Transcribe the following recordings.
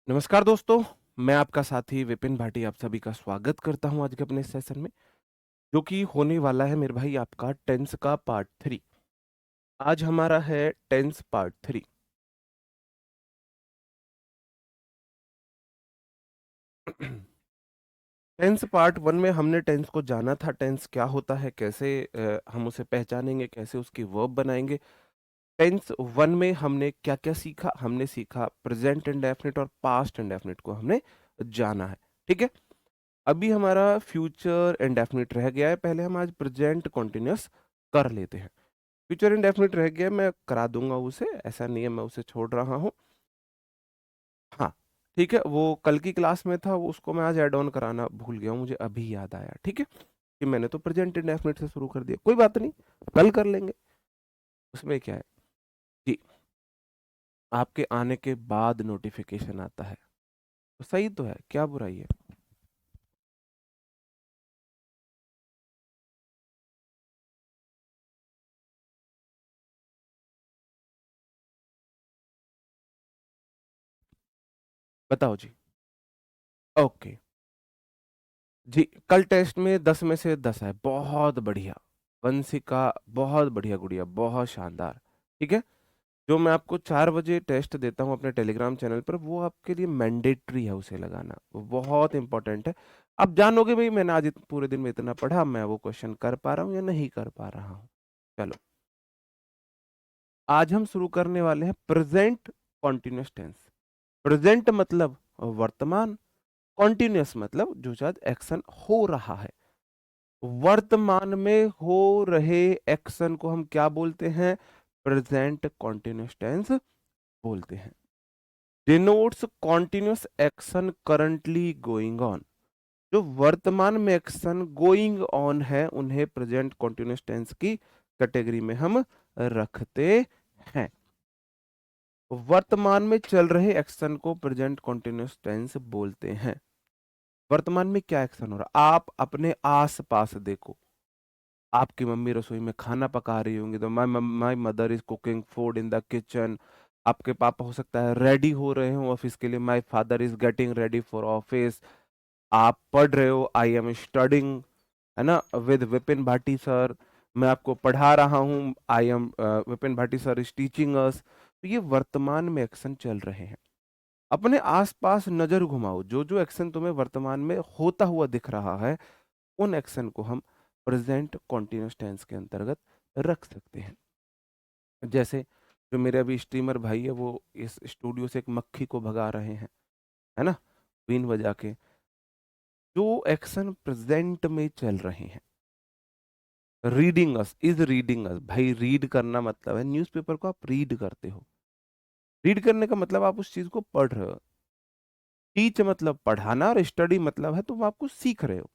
नमस्कार दोस्तों, मैं आपका साथी विपिन भाटी आप सभी का स्वागत करता हूँ आज के अपने इस सेशन में, जो कि होने वाला है मेरे भाई आपका टेंस का पार्ट 3। आज हमारा है टेंस पार्ट 3। टेंस पार्ट 1 में हमने टेंस को जाना था, टेंस क्या होता है, कैसे हम उसे पहचानेंगे, कैसे उसकी वर्ब बनाएंगे। टेंस 1 में हमने क्या-क्या सीखा? हमने सीखा प्रेजेंट इंडेफिनिट और पास्ट इंडेफिनिट को हमने जाना है, ठीक है? अभी हमारा फ्यूचर इंडेफिनिट रह गया है, पहले हम आज प्रेजेंट कंटीन्यूअस कर लेते हैं। फ्यूचर इंडेफिनिट रह गया, मैं करा दूंगा उसे, ऐसा नहीं है मैं उसे छोड़ रहा हूँ। हाँ, ठीक है, वो कल की क्लास में था, वो उसको मैं आज ऐड ऑन कराना भूल गया हूँ, मुझे अभी याद आया, ठीक है, कि मैंने तो प्रेजेंट इंडेफिनिट से शुरू कर दिया, कोई बात नहीं, कल कर लेंगे, उसमें क्या है। जी, आपके आने के बाद नोटिफिकेशन आता है, तो सही तो है, क्या बुराई है। बताओ जी। ओके जी, कल टेस्ट में 10 में से 10 है, बहुत बढ़िया। वंशिका बहुत बढ़िया गुड़िया, बहुत शानदार। ठीक है, जो मैं आपको 4 बजे टेस्ट देता हूँ अपने टेलीग्राम चैनल पर, वो आपके लिए मैंडेटरी है उसे लगाना, वो बहुत इंपॉर्टेंट है। आप जानोगे भाई मैंने आज पूरे दिन में इतना पढ़ा, मैं वो क्वेश्चन कर पा रहा हूँ या नहीं कर पा रहा हूँ। चलो, आज हम शुरू करने वाले हैं प्रेजेंट कॉन्टिन्यूस टेंस। प्रेजेंट मतलब वर्तमान, कॉन्टिन्यूस मतलब जो शायद एक्शन हो रहा है। वर्तमान में हो रहे एक्शन को हम क्या बोलते हैं? प्रेजेंट कॉन्टिन्यूस टेंस बोलते हैं। Denotes continuous action currently going on. जो वर्तमान में एक्शन गोइंग ऑन है उन्हें प्रेजेंट कॉन्टिन्यूस टेंस की कैटेगरी में हम रखते हैं। वर्तमान में चल रहे एक्शन को प्रेजेंट कॉन्टिन्यूस टेंस बोलते हैं। वर्तमान में क्या एक्शन हो रहा है, आप अपने आस पास देखो। आपकी मम्मी रसोई में खाना पका रही होंगी, तो my mother is cooking food in the kitchen. आपके पापा हो सकता है रेडी हो रहे हो ऑफिस के लिए, my father is getting ready for office. आप पढ़ रहे हो, आई एम स्टडिंग, है ना, विद विपिन भाटी सर। मैं आपको पढ़ा रहा हूँ, I am Vipin Bhati sir is teaching us. तो ये वर्तमान में एक्शन चल रहे हैं। अपने आसपास नजर घुमाओ, जो जो एक्शन तुम्हें वर्तमान में होता हुआ दिख रहा है, उन एक्शन को हम प्रेजेंट कॉन्टिन्यूस टेंस के अंतर्गत रख सकते हैं। जैसे जो मेरे अभी स्ट्रीमर भाई है, वो इस स्टूडियो से एक मक्खी को भगा रहे हैं, है ना, बीन बजा के। जो एक्शन प्रेजेंट में चल रहे हैं, रीडिंग अस इज रीडिंग अस, भाई रीड करना मतलब है न्यूज़पेपर को आप रीड करते हो। रीड करने का मतलब आप उस चीज को पढ़ रहे हो। टीच मतलब पढ़ाना, और स्टडी मतलब है तुम आपको सीख रहे हो।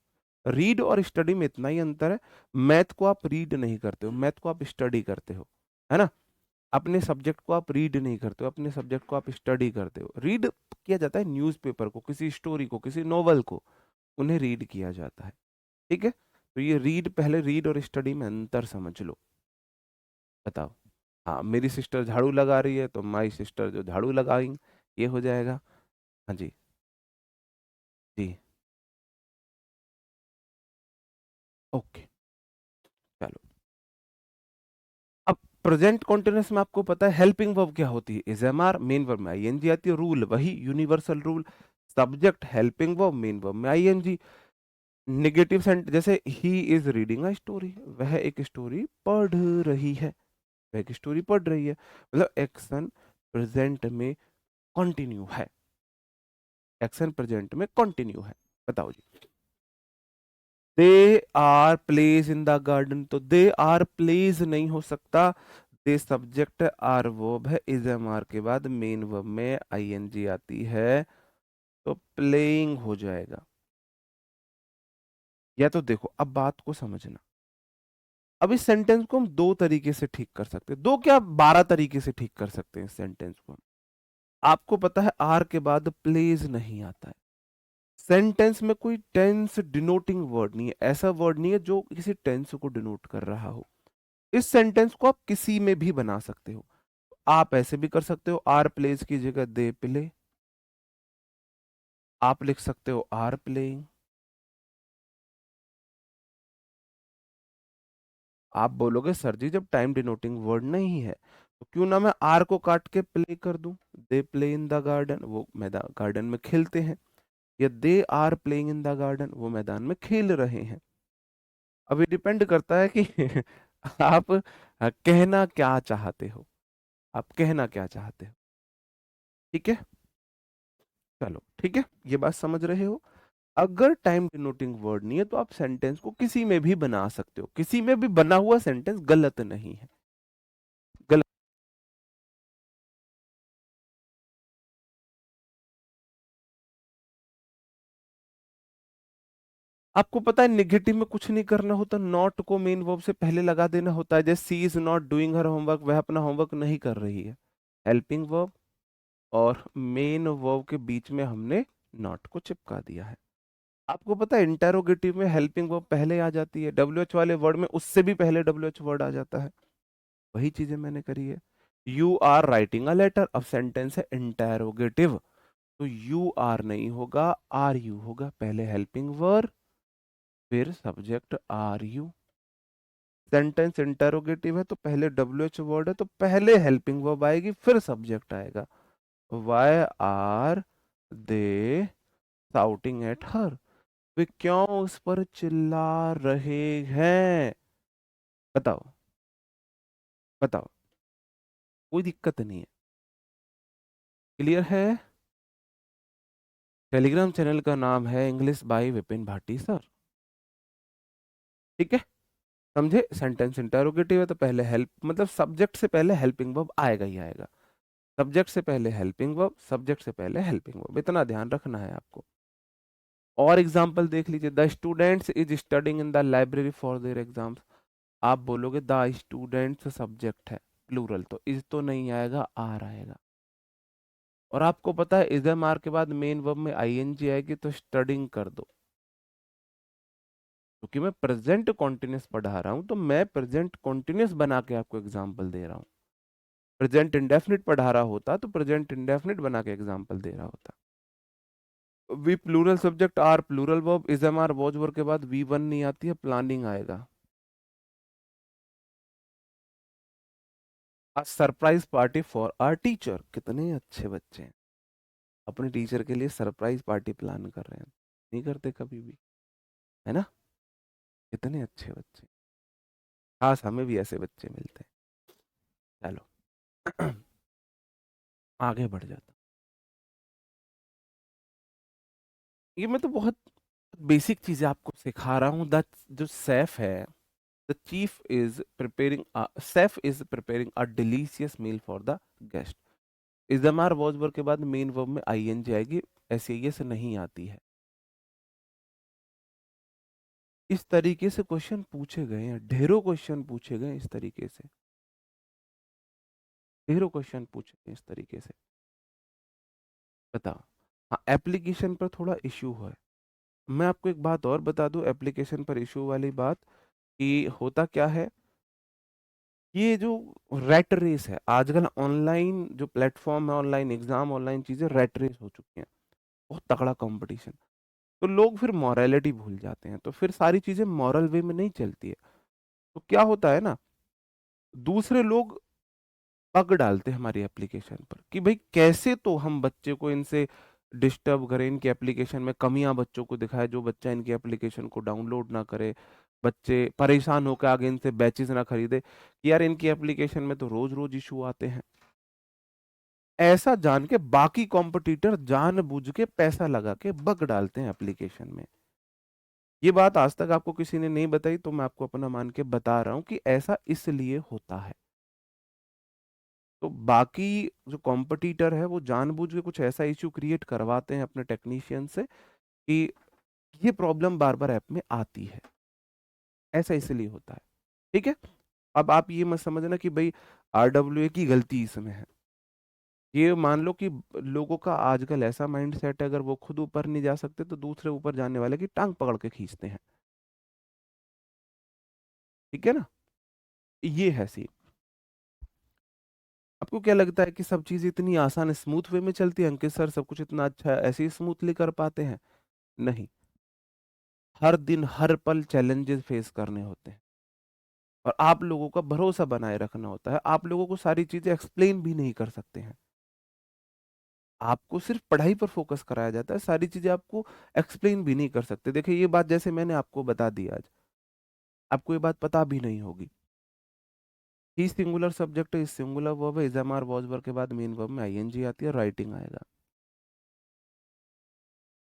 रीड और स्टडी में इतना ही अंतर है। मैथ को आप रीड नहीं करते हो, मैथ को आप स्टडी करते हो, है ना। अपने सब्जेक्ट को आप रीड नहीं करते हो, अपने सब्जेक्ट को आप स्टडी करते हो। रीड किया जाता है न्यूज़पेपर को, किसी स्टोरी को, किसी नोवेल को, उन्हें रीड किया जाता है। ठीक है, तो ये रीड, पहले रीड और स्टडी में अंतर समझ लो। बताओ। हाँ, मेरी सिस्टर झाड़ू लगा रही है, तो माई सिस्टर जो झाड़ू लगाएंगे, ये हो जाएगा। हाँ जी। जी। ओके, चलो। अब प्रेजेंट कॉन्टिन्यूअस में आपको पता है हेल्पिंग वर्ब क्या होती है? Is am are, main verb में आईएनजी आती है, रूल वही universal rule. Subject helping verb, main verb में आईएनजी। नेगेटिव सेंट, जैसे ही इज रीडिंग अ स्टोरी, वह एक स्टोरी पढ़ रही है, वह एक स्टोरी पढ़ रही है, मतलब एक्शन प्रेजेंट में कंटिन्यू है। एक्शन प्रेजेंट में कंटिन्यू है। बताओ जी। They are plays in the garden, तो दे आर प्लेज नहीं हो सकता, दे सब्जेक्ट, आर वर्ब है, इज एम आर के बाद मेन वर्ब में आईएनजी आती है, तो प्लेइंग हो जाएगा। या तो देखो, अब बात को समझना। अब इस सेंटेंस को हम दो तरीके से ठीक कर सकते हैं, दो क्या 12 तरीके से ठीक कर सकते हैं इस सेंटेंस को। आपको पता है आर के बाद प्लेज नहीं आता है। सेंटेंस में कोई टेंस डिनोटिंग वर्ड नहीं है, ऐसा वर्ड नहीं है जो किसी टेंस को डिनोट कर रहा हो। इस सेंटेंस को आप किसी में भी बना सकते हो। आप ऐसे भी कर सकते हो, आर प्लेज की जगह दे प्ले, आप लिख सकते हो आर प्लेइंग। आप बोलोगे सर जी जब टाइम डिनोटिंग वर्ड नहीं है तो क्यों ना मैं आर को काट के प्ले कर दूं। They play in the garden, वो मैदान गार्डन में खेलते हैं। या they are playing in the garden, वो मैदान में खेल रहे हैं। अब ये डिपेंड करता है कि आप कहना क्या चाहते हो। आप कहना क्या चाहते हो। ठीक है। चलो ठीक है, ये बात समझ रहे हो। अगर टाइम डिनोटिंग वर्ड नहीं है तो आप सेंटेंस को किसी में भी बना सकते हो, किसी में भी बना हुआ सेंटेंस गलत नहीं है। गलत। आपको पता है निगेटिव में कुछ नहीं करना होता, नॉट को मेन वर्ब से पहले लगा देना होता है। जैसे she is not doing her homework, वह अपना होमवर्क नहीं कर रही है। हेल्पिंग वर्ब और मेन वर्ब के बीच में हमने नॉट को चिपका दिया है। आपको पता है इंटेरोगेटिव में हेल्पिंग वर्ब पहले आ जाती है, डब्ल्यू एच वाले वर्ड में उससे भी पहले डब्ल्यू एच वर्ड आ जाता है। वही चीजें मैंने करी है। You are writing a letter, अब सेंटेंस है इंटेरोगेटिव, तो यू आर नहीं होगा, आर यू होगा। पहले हेल्पिंग वर्ब फिर subject are you. Sentence interrogative है तो पहले डब्ल्यू एच वर्ड है तो पहले हेल्पिंग वर्ब आएगी फिर सब्जेक्ट आएगा। Why are they shouting at her, वे क्यों उस पर चिल्ला रहे हैं। बताओ। बताओ। कोई दिक्कत नहीं है। क्लियर है। टेलीग्राम चैनल का नाम है English by Vipin Bhati sir. ठीक है। समझे, सेंटेंस इंटरोगेटिव है तो पहले हेल्प मतलब सब्जेक्ट से पहले हेल्पिंग वर्ब आएगा ही आएगा। सब्जेक्ट से पहले हेल्पिंग वर्ब, सब्जेक्ट से पहले हेल्पिंग वर्ब, इतना ध्यान रखना है आपको। और एग्जांपल देख लीजिए, the students is studying in the library for their exams. आप बोलोगे द स्टूडेंट्स सब्जेक्ट है प्लूरल, तो इज तो नहीं आएगा, आर आएगा। और आपको पता है इज एम आर के बाद मेन वर्ब में आईएनजी आएगी तो स्टडिंग कर दो। क्योंकि मैं प्रेजेंट कॉन्टिन्यूस पढ़ा रहा हूं तो मैं प्रेजेंट कॉन्टिन्यूस बना के आपको एग्जांपल दे रहा हूं। प्रेजेंट इंडेफिनिट पढ़ा रहा होता तो प्रेजेंट इंडेफिनिट बना के एग्जांपल दे रहा होता। We plural subject are plural verb, is am are was verb के बाद वी वन नहीं आती है, प्लानिंग आएगा। A surprise party for our teacher, कितने अच्छे बच्चे हैं, अपने टीचर के लिए सरप्राइज पार्टी प्लान कर रहे हैं। नहीं करते कभी भी, है ना। कितने अच्छे बच्चे। खास हमें भी ऐसे बच्चे मिलते हैं। चलो आगे बढ़ जाता। ये मैं तो बहुत बेसिक चीजें आपको सिखा रहा हूँ। द जो सेफ है, the chief is preparing, chef is preparing a delicious meal for the guest. Is the mar was verb के बाद मेन वर्ब में आईएनजी आएगी, ऐसे ये से नहीं आती है। इस तरीके से क्वेश्चन पूछे गए हैं, ढेरों क्वेश्चन पूछे गए हैं इस तरीके से। ढेरों क्वेश्चन पूछे गए इस तरीके से। बताओ। हाँ, एप्लीकेशन पर थोड़ा इश्यू है। मैं आपको एक बात और बता दूं एप्लीकेशन पर इशू वाली बात, कि होता क्या है, ये जो रैट रेस है आजकल, ऑनलाइन जो प्लेटफॉर्म है, ऑनलाइन एग्जाम, ऑनलाइन चीजें रैट रेस हो चुकी हैं। बहुत तगड़ा कंपटीशन। तो लोग फिर मॉरलिटी भूल जाते हैं, तो फिर सारी चीजें मॉरल वे में नहीं चलती है। तो क्या होता है ना, दूसरे लोग बग डालते हैं हमारी एप्लीकेशन पर कि भाई कैसे तो हम बच्चे को इनसे डिस्टर्ब करें, इनकी एप्लीकेशन में कमियां बच्चों को दिखाए, जो बच्चा इनकी एप्लीकेशन को डाउनलोड ना करे, बच्चे परेशान होकर आगे इनसे बैचेस ना खरीदे कि यार इनकी एप्लीकेशन में तो रोज रोज इशू आते हैं। ऐसा जान के बाकी कॉम्पिटिटर जानबूझ के पैसा लगा के बग डालते हैं एप्लीकेशन में। ये बात आज तक आपको किसी ने नहीं बताई तो मैं आपको अपना मान के बता रहा हूँ कि ऐसा इसलिए होता है। तो बाकी जो कॉम्पिटिटर है वो जानबूझ के कुछ ऐसा इश्यू क्रिएट करवाते हैं अपने टेक्नीशियन से कि ये प्रॉब्लम बार बार ऐप में आती है। ऐसा इसलिए होता है। ठीक है। अब आप ये मत समझना कि भाई आरडब्ल्यूए की गलती इसमें है। ये मान लो कि लोगों का आजकल ऐसा माइंड सेट है, अगर वो खुद ऊपर नहीं जा सकते तो दूसरे ऊपर जाने वाले की टांग पकड़ के खींचते हैं। ठीक है ना। ये है सी। आपको क्या लगता है कि सब चीज़ इतनी आसान स्मूथ वे में चलती है? अंकित सर सब कुछ इतना अच्छा ऐसे ही स्मूथली कर पाते हैं? नहीं। हर दिन हर पल चैलेंजेस फेस करने होते हैं और आप लोगों का भरोसा बनाए रखना होता है। आप लोगों को सारी चीजें एक्सप्लेन भी नहीं कर सकते हैं। आपको सिर्फ पढ़ाई पर फोकस कराया जाता है, सारी चीजें आपको एक्सप्लेन भी नहीं कर सकते। देखिए ये बात जैसे मैंने आपको बता दी आज, आपको ये बात पता भी नहीं होगी। He singular subject is singular verb है, is am are was verb के बाद मेन वर्ब में आईएनजी आती है, राइटिंग आएगा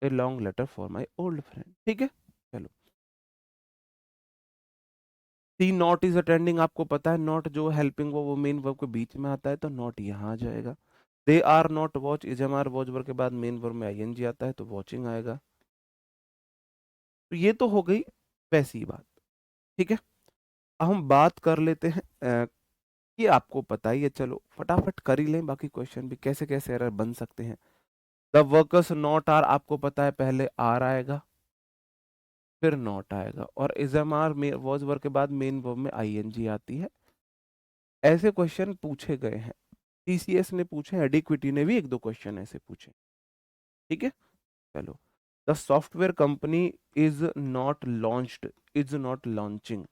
a long letter for my old friend. ठीक है, चलो। सी नॉट इज अटेंडिंग, आपको पता है नॉट जो हेल्पिंग वो मेन वर्ब के बीच में आता है, तो नॉट यहाँ आ जाएगा। They are not watch, is am are watch verb के बाद मेन वर्ब में आईएनजी आता है, तो वॉचिंग आएगा। तो ये तो हो गई वैसी बात। ठीक है, अब हम बात कर लेते हैं ये आपको पता ही है, चलो फटाफट कर ही लें, बाकी क्वेश्चन भी कैसे कैसे एरर बन सकते हैं। द वर्कर्स नॉट आर, आपको पता है पहले आर आएगा फिर नॉट आएगा, और is am are was verb के बाद मेन वर्ब में आईएनजी आती है। ऐसे क्वेश्चन पूछे गए हैं, टीसीएस ने पूछे, एडिक्विटी ने भी एक दो क्वेश्चन ऐसे पूछे। ठीक है, चलो। The software company is not launched, is not launching.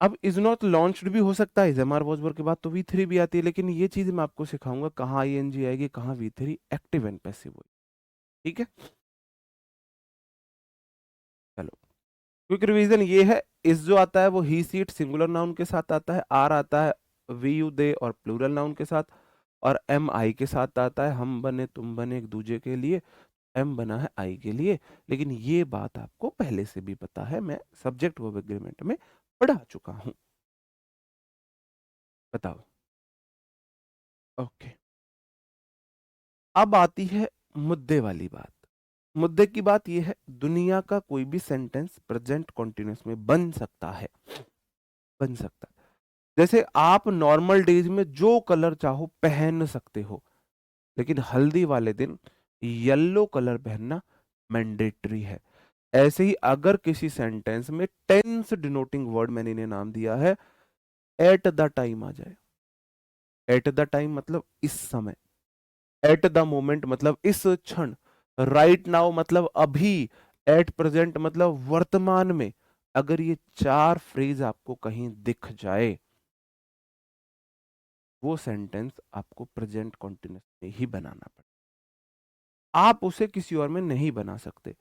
अब इज नॉट लॉन्च्ड भी हो सकता है, is am are was verb के बाद तो वी थ्री भी आती है, लेकिन ये चीज मैं आपको सिखाऊंगा कहाँ आईएनजी आएगी, कहाँ we three, active and passive. ठीक है, चलो। क्विक रिवीजन ये है, इस जो आता है वो ही सीट सिंगुलर नाउन के साथ आता है, आर आता है वी यू दे और प्लूरल नाउन के साथ, और एम आई के साथ आता है हम बने तुम बने एक दूजे के लिए, एम बना है आई के लिए। लेकिन ये बात आपको पहले से भी पता है, मैं सब्जेक्ट वर्ब एग्रीमेंट में पढ़ा चुका हूं। बताओ। ओके, अब आती है मुद्दे वाली बात। मुद्दे की बात यह है, दुनिया का कोई भी सेंटेंस प्रेजेंट कॉन्टिन्यूअस में बन सकता है, बन सकता है। जैसे आप नॉर्मल डेज में जो कलर चाहो पहन सकते हो, लेकिन हल्दी वाले दिन येलो कलर पहनना मैंडेटरी है। ऐसे ही अगर किसी सेंटेंस में टेंस डिनोटिंग वर्ड मैंने इन्हें नाम दिया है, एट द टाइम आ जाए। एट द टाइम मतलब इस समय, एट द मोमेंट मतलब इस क्षण, राइट नाउ मतलब अभी, एट प्रेजेंट मतलब वर्तमान में। अगर ये चार फ्रेज आपको कहीं दिख जाए, वो सेंटेंस आपको प्रेजेंट कॉन्टिन्यूस में ही बनाना पड़ेगा, आप उसे किसी और में नहीं बना सकते।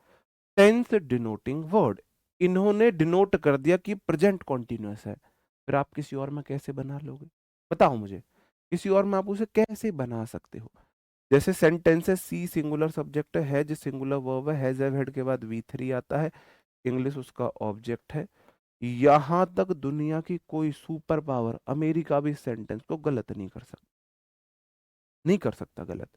टेंस डिनोटिंग वर्ड, इन्होंने डिनोट कर दिया कि प्रेजेंट कॉन्टिन्यूस है, फिर आप किसी और में कैसे बना लोगे? बताओ मुझे, किसी और में आप उसे कैसे बना सकते हो? जैसे सेंटेंस है, सी सिंगुलर सब्जेक्ट है, हैज सिंगुलर वर्ब है, हैज हैव हेड के बाद वी थ्री आता है, इंग्लिश उसका ऑब्जेक्ट है। यहां तक दुनिया की कोई सुपर पावर, अमेरिका भी इस सेंटेंस को गलत नहीं कर सकता, नहीं कर सकता गलत।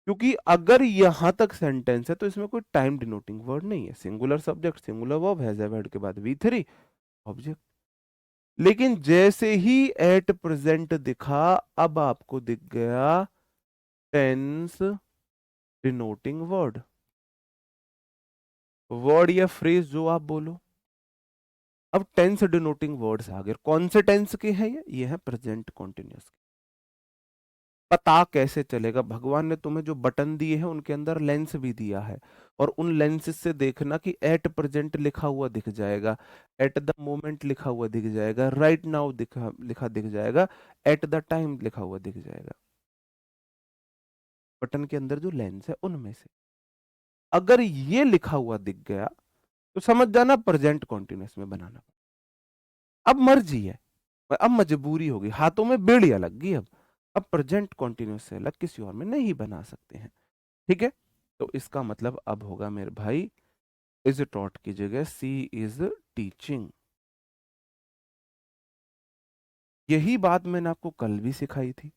क्योंकि अगर यहां तक सेंटेंस है तो इसमें कोई टाइम डिनोटिंग वर्ड नहीं है, singular subject singular verb, has have had के बाद वी थ्री ऑब्जेक्ट। लेकिन जैसे ही एट प्रेजेंट दिखा, अब आपको दिख गया टेंस डिनोटिंग वर्ड, वर्ड या फ्रेज जो आप बोलो। अब टेंस डिनोटिंग वर्ड्स आ गए, कौन से टेंस के हैं ये है प्रेजेंट कॉन्टिन्यूअस। पता कैसे चलेगा? भगवान ने तुम्हें जो बटन दिए हैं उनके अंदर लेंस भी दिया है, और उन लेंस से देखना कि एट प्रेजेंट लिखा हुआ दिख जाएगा, एट द मोमेंट लिखा हुआ दिख जाएगा, राइट नाउ दिखा लिखा दिख जाएगा, एट द टाइम लिखा हुआ दिख जाएगा। बटन के अंदर जो लेंस है उनमें से अगर ये लिखा हुआ दिख गया, तो समझ जाना प्रेजेंट कॉन्टिन्यूअस में बनाना। अब मर्जी है, अब मजबूरी होगी, हाथों में बेड़ियां लग गई। अब प्रेजेंट कॉन्टिन्यूअस से अलग किसी और में नहीं बना सकते हैं। ठीक है, तो इसका मतलब अब होगा मेरे भाई, इज टॉट की जगह सी इज टीचिंग। यही बात मैंने आपको कल भी सिखाई थी,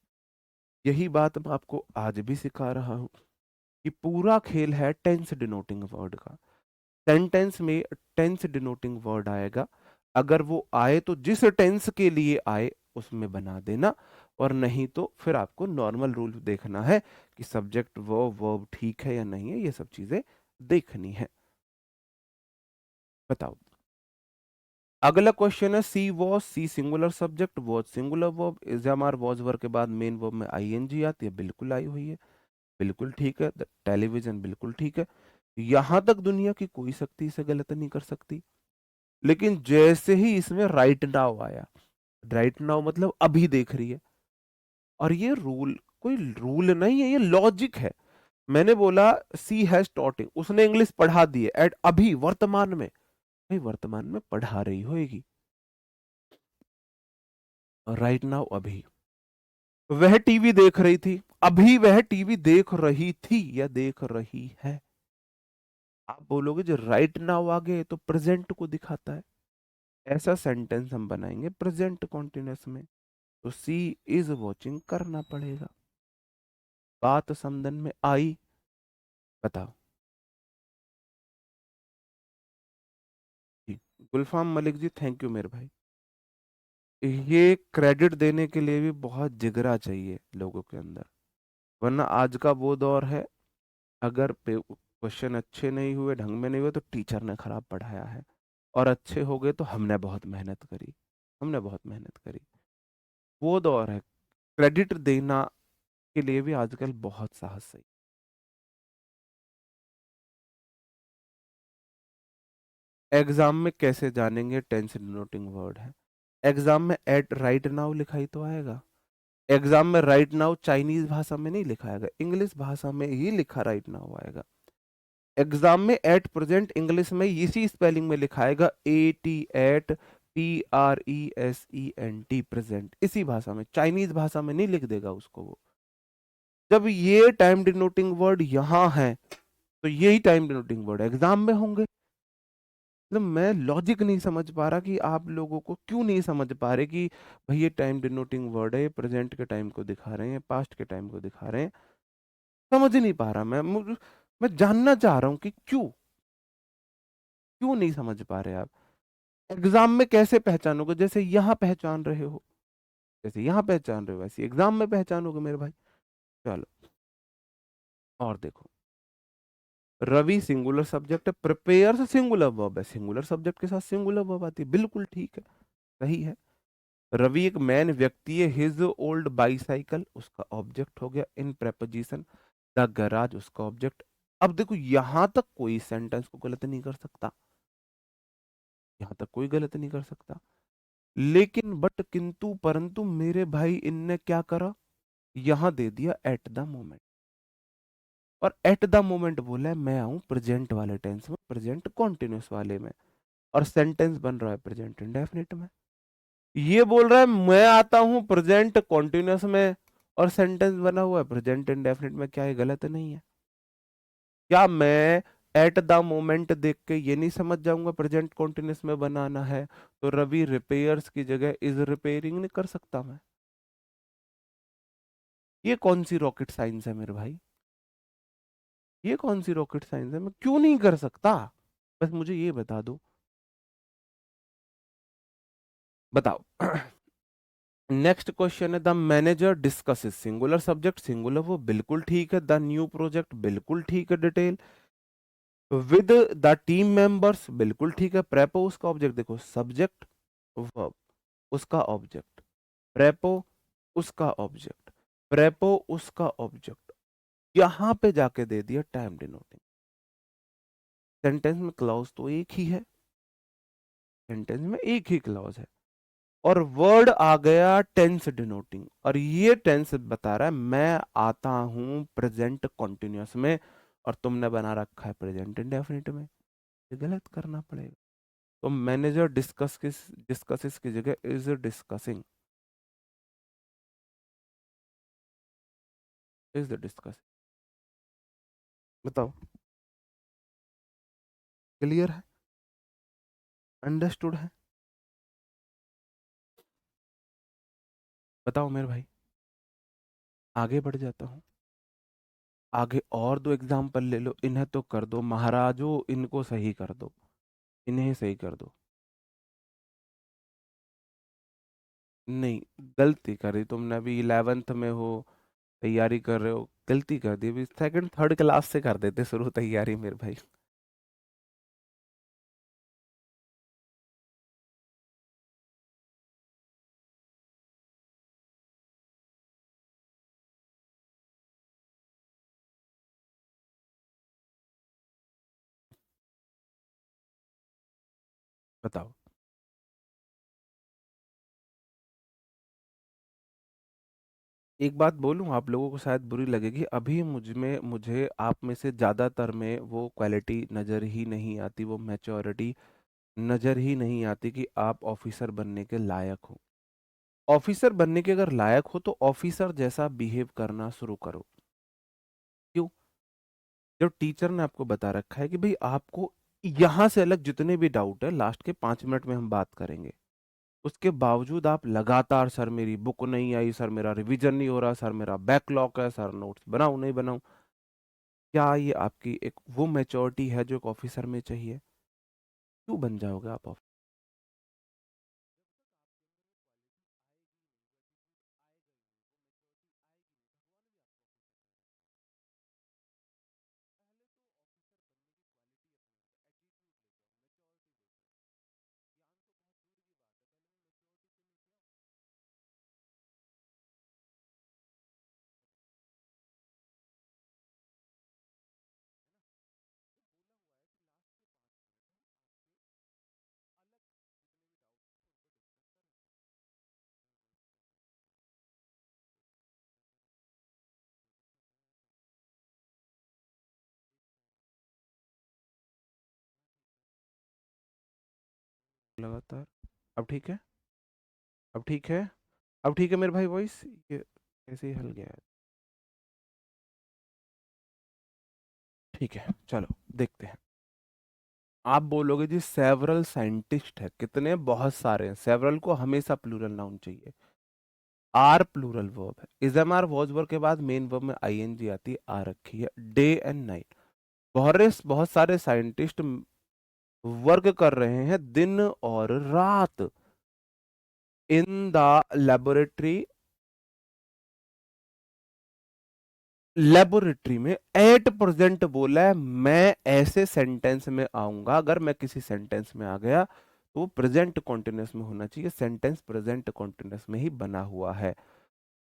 यही बात मैं आपको आज भी सिखा रहा हूं, कि पूरा खेल है टेंस डिनोटिंग वर्ड का। सेंटेंस में टेंस डिनोटिंग वर्ड आएगा, अगर वो आए तो जिस टेंस के लिए आए उसमें बना देना, और नहीं तो फिर आपको नॉर्मल रूल देखना है कि सब्जेक्ट वर्ब ठीक है या नहीं है, ये सब चीजें देखनी है। बताओ। अगला क्वेश्चन है, she was, she singular subject, was singular verb, is am are was verb के बाद मेन वर्ब में आईएनजी आती है, बिल्कुल आई हुई है, बिल्कुल ठीक है। टेलीविजन बिल्कुल ठीक है। यहां तक दुनिया की कोई शक्ति इसे गलत नहीं कर सकती। लेकिन जैसे ही इसमें राइट नाउ आया, राइट नाउ मतलब अभी देख रही है, और ये रूल कोई रूल नहीं है, ये लॉजिक है। मैंने बोला सी हैज टॉटिंग, उसने इंग्लिश पढ़ा दी है एट अभी वर्तमान में, भाई वर्तमान में पढ़ा रही होगी, राइट नाउ अभी। वह टीवी देख रही थी, अभी वह टीवी देख रही थी या देख रही है। आप बोलोगे जो राइट नाउ आगे तो प्रेजेंट को दिखाता है, ऐसा सेंटेंस हम बनाएंगे प्रेजेंट कॉन्टिन्यूअस में, तो सी इज वॉचिंग करना पड़ेगा। बात समझ में आई? बताओ जी। गुलफाम मलिक जी, थैंक यू मेरे भाई। ये क्रेडिट देने के लिए भी बहुत जिगरा चाहिए लोगों के अंदर, वरना आज का वो दौर है, अगर क्वेश्चन अच्छे नहीं हुए, ढंग में नहीं हुए, तो टीचर ने खराब पढ़ाया है, और अच्छे हो गए तो हमने बहुत मेहनत करी, हमने बहुत मेहनत करी। वो दौर है, क्रेडिट देना के लिए भी आजकल बहुत साहस है। एग्जाम में कैसे जानेंगे टेंस डिनोटिंग वर्ड है? एग्जाम में एट राइट नाउ लिखा ही तो आएगा। एग्जाम में राइट नाउ चाइनीज भाषा में नहीं लिखा आएगा, इंग्लिश भाषा में ही लिखा राइट नाउ आएगा। एग्जाम में एट प्रेजेंट इंग्लिश में इसी स्पेलिंग में लिखा आएगा, A T, at, PRESENT, present, इसी भाषा में, चाइनीज भाषा में नहीं लिख देगा उसको वो। जब ये टाइम डिनोटिंग वर्ड यहाँ है, तो यही टाइम डिनोटिंग वर्ड एग्जाम में होंगे। मतलब मैं लॉजिक नहीं समझ पा रहा कि आप लोगों को क्यों नहीं समझ पा रहे कि भाई ये टाइम डिनोटिंग वर्ड है, ये प्रेजेंट के टाइम को दिखा रहे हैं, पास्ट के टाइम को दिखा रहे हैं। समझ नहीं पा रहा मैं जानना चाह रहा हूँ कि क्यों, क्यों नहीं समझ पा रहे आप? एग्जाम में कैसे पहचानोगे? जैसे यहाँ पहचान रहे हो, जैसे यहाँ पहचान रहे हो, वैसे एग्जाम में पहचानोगे मेरे भाई। चलो और देखो, रवि सिंगुलर सब्जेक्ट है, प्रिपेयर सिंगुलर वर्ब है, सिंगुलर सब्जेक्ट के साथ सिंगुलर वर्ब आती है, बिल्कुल ठीक है, सही है। रवि एक मैन व्यक्ति है, हिज ओल्ड बाईसाइकिल उसका ऑब्जेक्ट हो गया, इन प्रेपोजिशन, द गराज उसका ऑब्जेक्ट। अब देखो यहां तक कोई सेंटेंस को गलत नहीं कर सकता, यहां तक कोई गलत नहीं कर सकता। लेकिन बट किंतु परंतु मेरे भाई इनने क्या करा, यहां दे दिया एट द मोमेंट, और एट द मोमेंट बोला है, मैं आऊं प्रेजेंट वाले टेंस में, प्रेजेंट कॉन्टिन्यूस वाले में, और सेंटेंस बन रहा है प्रेजेंट इंडेफिनिट में। ये बोल रहा है मैं आता हूं प्रेजेंट कॉन्टिन्यूस में, और सेंटेंस बना हुआ है प्रेजेंट इंडेफिनिट में, क्या ये गलत नहीं है? क्या मैं एट द मोमेंट देख के ये नहीं समझ जाऊंगा प्रेजेंट कॉन्टिन्यूस में बनाना है, तो रवि रिपेयर्स की जगह इज रिपेयरिंग नहीं कर सकता मैं? ये कौन सी रॉकेट साइंस है मेरे भाई? ये कौन सी रॉकेट साइंस है, मैं क्यों नहीं कर सकता? बस मुझे ये बता दो, बताओ। नेक्स्ट क्वेश्चन है, the manager discusses, singular subject singular, वो बिल्कुल ठीक है। द न्यू प्रोजेक्ट बिल्कुल ठीक है, detail with the team members बिल्कुल ठीक है। प्रेपो उसका ऑब्जेक्ट, देखो सब्जेक्ट वर्ब उसका ऑब्जेक्ट, प्रेपो उसका ऑब्जेक्ट, प्रेपो उसका ऑब्जेक्ट, यहां पे जाके दे दिया टाइम डिनोटिंग। सेंटेंस में क्लॉज तो एक ही है, सेंटेंस में एक ही क्लॉज है, और वर्ड आ गया टेंस डिनोटिंग, और ये टेंस बता रहा है मैं आता हूं प्रेजेंट कॉन्टिन्यूअस में, और तुमने बना रखा है प्रेजेंट इंडेफिनिट में, ये गलत करना पड़ेगा। तो मैनेजर डिस्कसिस की जगह इज डिस्कसिंग, इज डिस्कसिंग। बताओ, क्लियर है? अंडरस्टूड है? बताओ मेरे भाई, आगे बढ़ जाता हूँ। आगे और दो एग्जाम्पल ले लो, इन्हें तो कर दो महाराजो, इनको सही कर दो, इन्हें सही कर दो। नहीं, गलती करी तुमने, अभी 11th में हो, तैयारी कर रहे हो, गलती कर दी। अभी सेकंड थर्ड क्लास से कर देते शुरू तैयारी मेरे भाई। बताओ। एक बात बोलूं, आप लोगों को शायद बुरी लगेगी, अभी मुझे आप में से ज्यादातर में वो क्वालिटी नजर ही नहीं आती, वो मैच्योरिटी नजर ही नहीं आती कि आप ऑफिसर बनने के लायक हो। ऑफिसर बनने के अगर लायक हो तो ऑफिसर जैसा बिहेव करना शुरू करो। क्यों? जब टीचर ने आपको बता रखा है कि भाई आपको यहां से अलग जितने भी डाउट है लास्ट के 5 मिनट में हम बात करेंगे, उसके बावजूद आप लगातार, सर मेरी बुक नहीं आई, सर मेरा रिवीजन नहीं हो रहा, सर मेरा बैकलॉग है, सर नोट्स बनाऊं नहीं बनाऊं, क्या ये आपकी एक वो मैच्योरिटी है जो एक ऑफिसर में चाहिए? क्यों बन जाओगे आप ऑफिसर? लगातार। अब ठीक है? अब ठीक है? अब ठीक है मेरे भाई, वॉइस ये कैसे ही हल गया है? ठीक है, चलो देखते हैं। आप बोलोगे जी सेवरल साइंटिस्ट है, कितने? बहुत सारे हैं। सेवरल को हमेशा प्लूरल नाउन चाहिए। आर प्लूरल वर्ब है। Is am are was verb के बाद मेन वर्ब में आईएनजी आती है, आ रखी है। डे एंड नाइट, बहुत सारे साइंटिस्ट वर्क कर रहे हैं दिन और रात इन द लेबोरेटरी। लेबोरेटरी में एट प्रेजेंट बोला है। मैं ऐसे सेंटेंस में आऊंगा, अगर मैं किसी सेंटेंस में आ गया तो वो प्रेजेंट कॉन्टिन्यूस में होना चाहिए। सेंटेंस प्रेजेंट कॉन्टिन्यूस में ही बना हुआ है।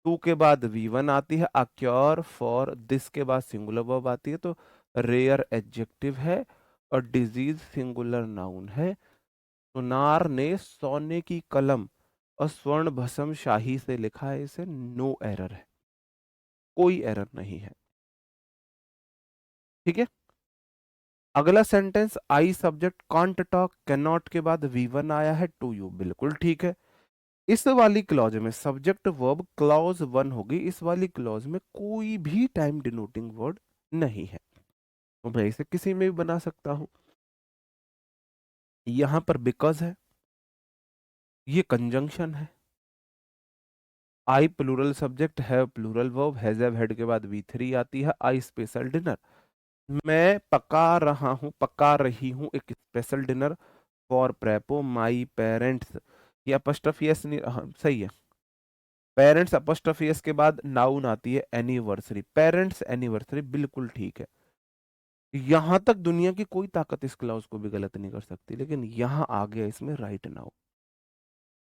टू के बाद वी वन आती है। अक्योर फॉर दिस के बाद सिंगुलर वर्ब आती है, तो रेयर एडजेक्टिव है। और डिजीज सिंगुलर नाउन है। सुनार ने सोने की कलम और स्वर्ण भस्म शाही से लिखा है, इसे नो एरर है, कोई एरर नहीं है। ठीक है। अगला sentence, I subject can't talk, can not के बाद वी वन आया है, टू यू, बिल्कुल ठीक है। इस वाली क्लॉज में सब्जेक्ट वर्ब क्लॉज वन होगी। इस वाली क्लॉज में कोई भी टाइम डिनोटिंग वर्ड नहीं है, तो मैं इसे किसी में भी बना सकता हूं। यहां पर बिकॉज है, ये कंजंक्शन है। आई प्लूरल सब्जेक्ट है, plural verb, has have had के बाद वी थ्री आती है। आई स्पेशल डिनर, मैं पका रहा हूं, पका रही हूं एक स्पेशल डिनर फॉर प्रेपो माई पेरेंट्स। ये अपस्ट्रफी एस नहीं, हाँ सही है। पेरेंट्स अपस्ट्रफी एस के बाद नाउन आती है एनिवर्सरी, पेरेंट्स एनिवर्सरी, बिल्कुल ठीक है। यहां तक दुनिया की कोई ताकत इस क्लॉज को भी गलत नहीं कर सकती, लेकिन यहां आ गया इसमें राइट नाउ।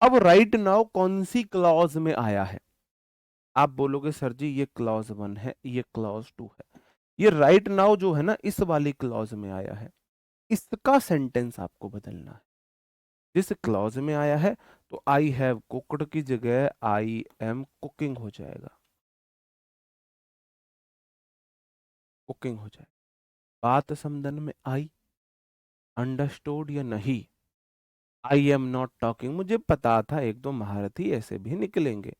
अब राइट नाउ कौन सी क्लॉज में आया है? आप बोलोगे सर जी ये क्लॉज वन है, ये क्लॉज टू है। ये राइट नाउ जो है ना, इस वाली क्लॉज में आया है। इसका सेंटेंस आपको बदलना है। जिस क्लॉज में आया है, तो आई हैव कुक्ड की जगह आई एम कुकिंग हो जाएगा। कुकिंग हो जाएगा। बात समझन में आई? अंडरस्टूड या नहीं? आई एम नॉट टॉकिंग, मुझे पता था एक दो महारथी ऐसे भी निकलेंगे।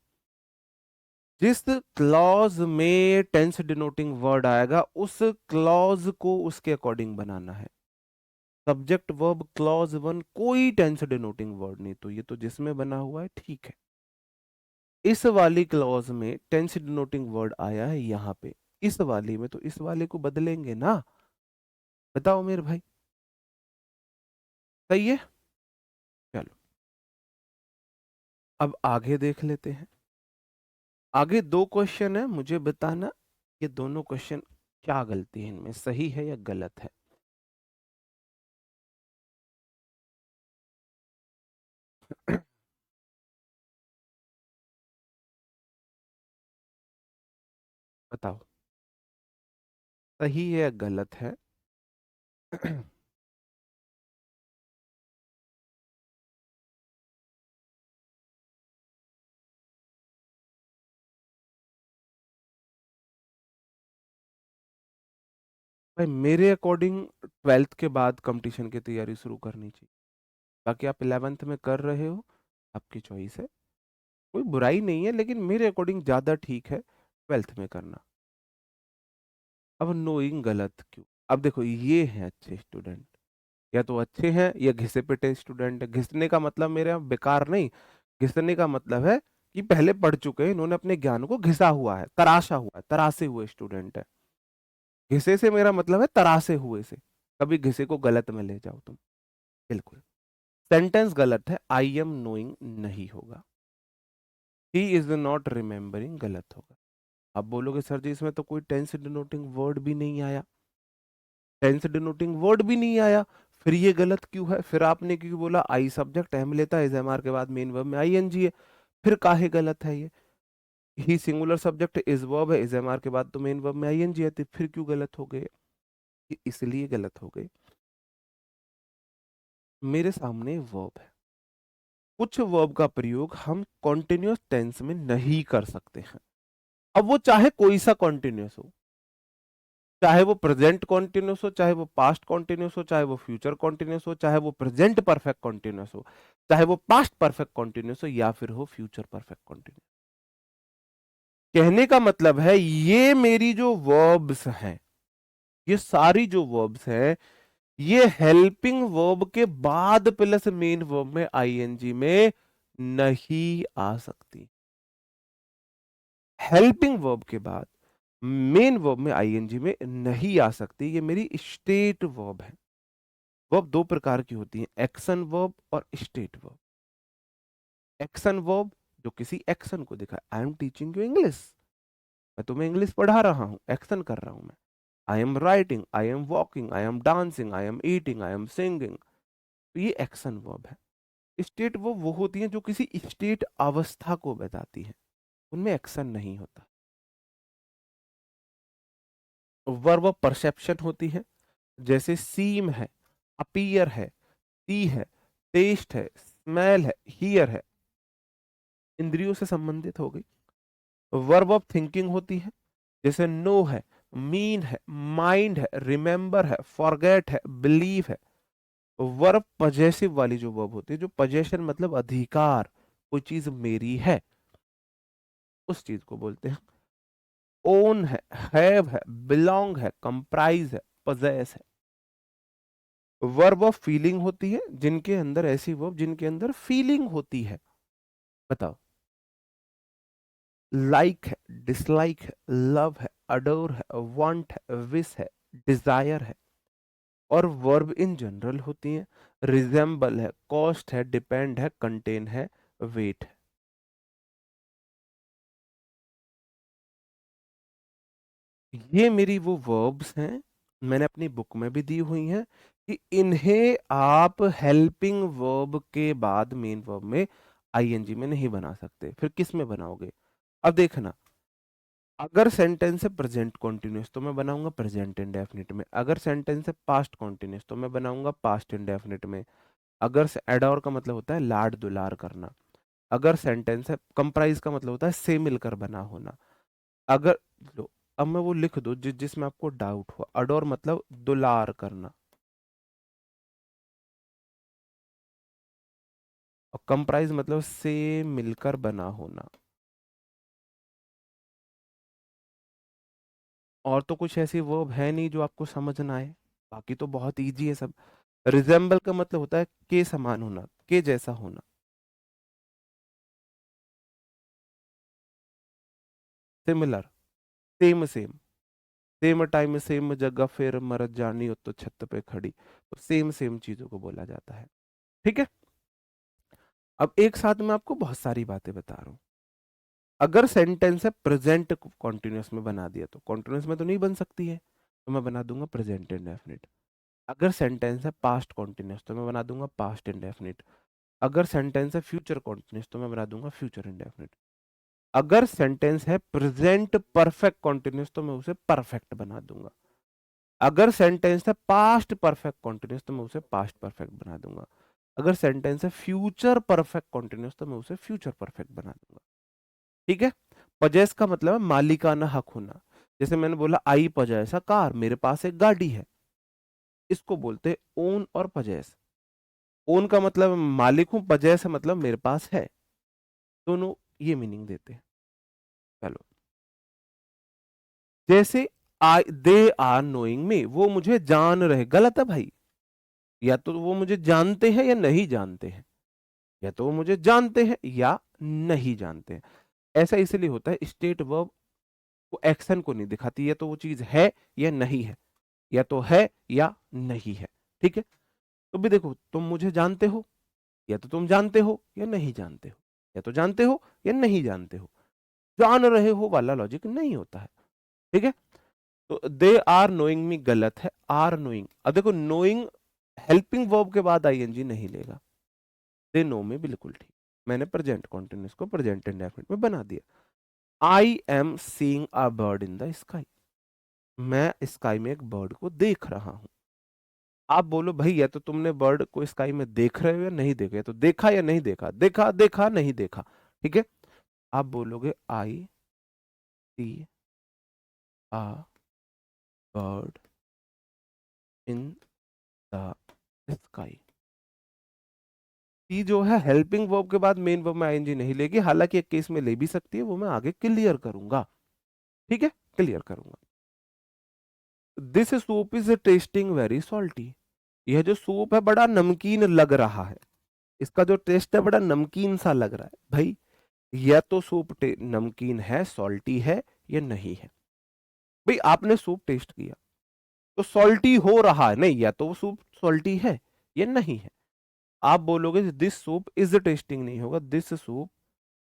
जिस क्लॉज में टेंस डिनोटिंग वर्ड आएगा, उस क्लॉज को उसके अकॉर्डिंग बनाना है। सब्जेक्ट वर्ब क्लॉज वन, कोई टेंस डिनोटिंग वर्ड नहीं, तो ये तो जिसमें बना हुआ है ठीक है। इस वाली क्लॉज में टेंस डिनोटिंग वर्ड आया है यहां पे, इस वाली में, तो इस वाले को बदलेंगे ना। बताओ मेरे भाई, सही है? चलो, अब आगे देख लेते हैं। आगे दो क्वेश्चन है, मुझे बताना ये दोनों क्वेश्चन क्या गलती है इनमें, सही है या गलत है। बताओ, सही है या गलत है? भाई मेरे अकॉर्डिंग 12th के बाद कंपटीशन की तैयारी शुरू करनी चाहिए। बाकी आप 11th में कर रहे हो, आपकी चॉइस है, कोई बुराई नहीं है, लेकिन मेरे अकॉर्डिंग ज़्यादा ठीक है 12th में करना। अब नोइंग गलत क्यों? अब देखो ये हैं अच्छे स्टूडेंट, या तो अच्छे हैं या घिसे पिटे स्टूडेंट है। घिसने का मतलब मेरे यहाँ बेकार नहीं, घिसने का मतलब है कि पहले पढ़ चुके हैं, इन्होंने अपने ज्ञान को घिसा हुआ है, तराशा हुआ है, तरासे हुए स्टूडेंट है। घिसे से मेरा मतलब है तरासे हुए से। कभी घिसे को गलत में ले जाओ तुम, बिल्कुल। सेंटेंस गलत है, आई एम नोइंग नहीं होगा, ही इज नॉट रिमेम्बरिंग गलत होगा। आप बोलोगे सर जी इसमें तो कोई टेंस डिनोटिंग वर्ड भी नहीं आया, टेंस डिनोटिंग वर्ड भी नहीं आया, फिर ये गलत क्यों है? फिर आपने क्यों बोला आई सब्जेक्ट एम लेता है, इज एम आर के बाद मेन वर्ब में आई एन जी है, फिर काहे गलत है ये? ही सिंगुलर सब्जेक्ट इज वर्ब है, इज एम आर के बाद तो मेन वर्ब में आई एन जी है, तो फिर क्यों गलत हो गए? ये इसलिए गलत हो गए, मेरे सामने वर्ब है, कुछ वर्ब का प्रयोग हम कॉन्टिन्यूअस टेंस में नहीं कर सकते हैं। अब वो चाहे कोई सा कॉन्टिन्यूअस हो, चाहे वो प्रेजेंट कॉन्टिन्यूस हो, चाहे वो पास्ट कॉन्टिन्यूस हो, चाहे वो फ्यूचर कॉन्टिन्यूस हो, चाहे वो प्रेजेंट परफेक्ट कॉन्टिन्यूस हो, चाहे वो पास्ट परफेक्ट कॉन्टिन्यूस हो, या फिर हो फ्यूचर परफेक्ट कॉन्टिन्यूस। कहने का मतलब है ये मेरी जो वर्ब्स हैं, ये सारी जो वर्ब्स हैं, ये हेल्पिंग वर्ब के बाद प्लस मेन वर्ब में आईएनजी में नहीं आ सकती। हेल्पिंग वर्ब के बाद मेन वर्ब में आईएनजी में नहीं आ सकती, ये मेरी स्टेट वर्ब है। वर्ब दो प्रकार की होती है, एक्शन वर्ब और स्टेट वर्ब। एक्शन वर्ब जो किसी एक्शन को दिखाए, I am teaching you English, मैं तुम्हें इंग्लिश पढ़ा रहा हूं, एक्शन कर रहा हूं मैं। I am writing, I am walking, I am dancing, I am eating, I am singing, तो ये एक्शन वर्ब है। स्टेट वर्ब वो होती है जो किसी स्टेट अवस्था को बताती है, उनमें एक्शन नहीं होता। वर्ब ऑफ परसेप्शन होती है, जैसे सीम है, अपीयर है, सी है, टेस्ट है, स्मेल है, हियर है, इंद्रियों से संबंधित हो गई। वर्ब ऑफ थिंकिंग होती है, जैसे नो है, मीन है, माइंड है, रिमेंबर है, फॉरगेट है, बिलीव है। वर्ब पजेसिव वाली जो वर्ब होती है, जो पजेशन मतलब अधिकार, कोई चीज मेरी है, उस चीज को बोलते हैं। ओन है, हैव है, बिलोंग है, कंप्राइज है, पजेस है। वर्ब ऑफ फीलिंग होती है, जिनके अंदर ऐसी वर्ब जिनके अंदर फीलिंग होती है। बताओ, लाइक है, डिसलाइक है, लव है, अडोर है, वांट है, विश है, डिजायर है। और वर्ब इन जनरल होती हैं, रिजेंबल है, कॉस्ट है, डिपेंड है, कंटेन है, वेट है। ये मेरी वो वर्ब्स हैं, मैंने अपनी बुक में भी दी हुई हैं, कि इन्हें आप हेल्पिंग वर्ब के बाद मेन वर्ब में आईएनजी में नहीं बना सकते। फिर किस में बनाओगे? अब देखना, अगर सेंटेंस है प्रेजेंट कॉन्टिन्यूस तो मैं बनाऊंगा प्रेजेंट इंडेफिनिट में, अगर सेंटेंस है पास्ट कॉन्टिन्यूस तो मैं बनाऊंगा पास्ट इंडेफिनिट में, अगर एडोर का मतलब होता है लाड दुलार करना, अगर सेंटेंस है कंप्राइज का मतलब होता है से मिलकर बना होना। अगर लो, अब मैं वो लिख दो जिसमें आपको डाउट हुआ, अडोर मतलब दुलार करना, और कंप्राइज मतलब से मिलकर बना होना। और तो कुछ ऐसी वर्ब है नहीं जो आपको समझ ना आए, बाकी तो बहुत इजी है सब। रिजेंबल का मतलब होता है के समान होना, के जैसा होना। Similar, same same, same time same जगह फिर मरद जानी हो तो छत पे खड़ी, तो सेम सेम चीजों को बोला जाता है। ठीक है, अब एक साथ में आपको बहुत सारी बातें बता रहा हूं। अगर सेंटेंस है प्रेजेंट कॉन्टिन्यूस में बना दिया, तो कॉन्टिन्यूस में तो नहीं बन सकती है, तो मैं बना दूंगा प्रेजेंट इंडेफिनिट। अगर सेंटेंस है पास्ट कॉन्टिन्यूस तो मैं बना दूंगा पास्ट इंडेफिनिट। अगर सेंटेंस है फ्यूचर कॉन्टिन्यूस तो मैं बना दूंगा फ्यूचर इंडेफिनिट। अगर सेंटेंस है प्रेजेंट परफेक्ट कॉन्टिन्यूस तो मैं उसे परफेक्ट बना दूंगा। अगर सेंटेंस है पास्ट परफेक्ट कॉन्टिन्यूस तो मैं उसे पास्ट परफेक्ट बना दूंगा। अगर सेंटेंस है फ्यूचर परफेक्ट कॉन्टिन्यूस तो मैं उसे फ्यूचर परफेक्ट बना दूंगा। ठीक है, पजेस का मतलब है मालिकाना हक होना, जैसे मैंने बोला आई पजेस अ कार, मेरे पास एक गाड़ी है, इसको बोलते हैं ओन और पजेस। ओन का मतलब मालिक हूं, पजेस मतलब मेरे पास है, दोनों ये मीनिंग देते हैं। चलो, जैसे आई दे आर नोइंग मी, वो मुझे जान रहे, गलत है भाई। या तो वो मुझे जानते हैं या नहीं जानते हैं, या तो वो मुझे जानते हैं या नहीं जानते हैं। ऐसा इसलिए होता है, स्टेट वर्ब वो एक्शन को नहीं दिखाती, या तो वो चीज है या नहीं है, या तो है या नहीं है। ठीक है, तो भी देखो, तुम मुझे जानते हो, या तो तुम जानते हो या नहीं जानते हो, या तो जानते हो या नहीं जानते हो। जान रहे हो वाला लॉजिक नहीं होता है। ठीक है, तो दे आर नोइंग मी गलत है, आर नोइंग। अब देखो, नोइंग हेल्पिंग वर्ब के बाद आईएनजी नहीं लेगा, दे नो में बिल्कुल ठीक। मैंने प्रेजेंट कॉन्टिन्यूस को प्रेजेंट इंडेफिनिट में बना दिया। I am seeing a bird in the sky, मैं स्काई में एक बर्ड को देख रहा हूं। आप बोलो भाई, या तो तुमने बर्ड को स्काई में देख रहे हो या नहीं देखे, तो देखा या नहीं देखा, देखा देखा नहीं देखा। ठीक है, आप बोलोगे I see a bird in the sky. See जो है हेल्पिंग वर्ब के बाद मेन वर्ब में आईएनजी नहीं लेगी, हालांकि एक केस में ले भी सकती है, वो मैं आगे क्लियर करूंगा। ठीक है, क्लियर करूंगा। This soup is testing very salty, यह जो सूप है बड़ा नमकीन लग रहा है, इसका जो टेस्ट है बड़ा नमकीन सा लग रहा है। भाई, या तो सूप नमकीन है, सॉल्टी है, या नहीं है। भाई, आपने सूप टेस्ट किया तो सॉल्टी हो रहा है, नहीं, या तो वो सूप सॉल्टी है या नहीं है। आप बोलोगे दिस सूप इज टेस्टिंग, नहीं होगा, दिस सूप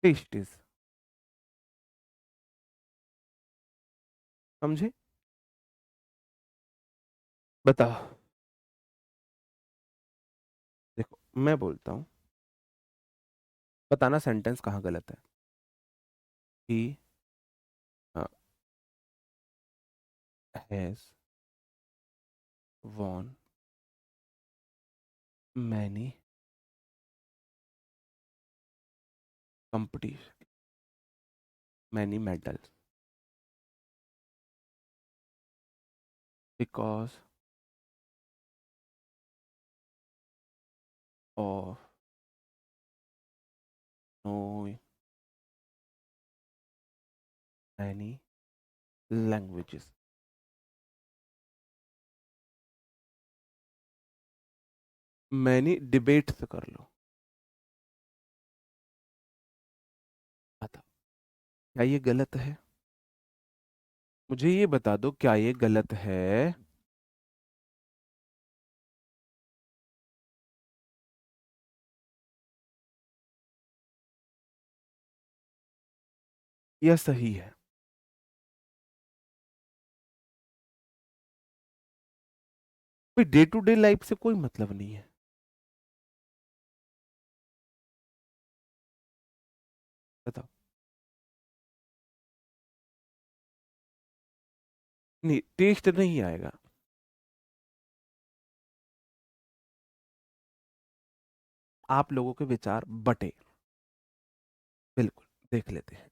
टेस्ट इज। समझे? बताओ। देखो, मैं बोलता हूं, बताना सेंटेंस कहाँ गलत है। He has won many competition, many medals because of knowing many languages। Many debates कर लो। बताओ, क्या ये गलत है? मुझे ये बता दो, क्या ये गलत है? या सही है? कोई डे टू डे लाइफ से कोई मतलब नहीं है। बताओ। नहीं, टेस्ट नहीं आएगा। आप लोगों के विचार बटे, बिल्कुल, देख लेते हैं।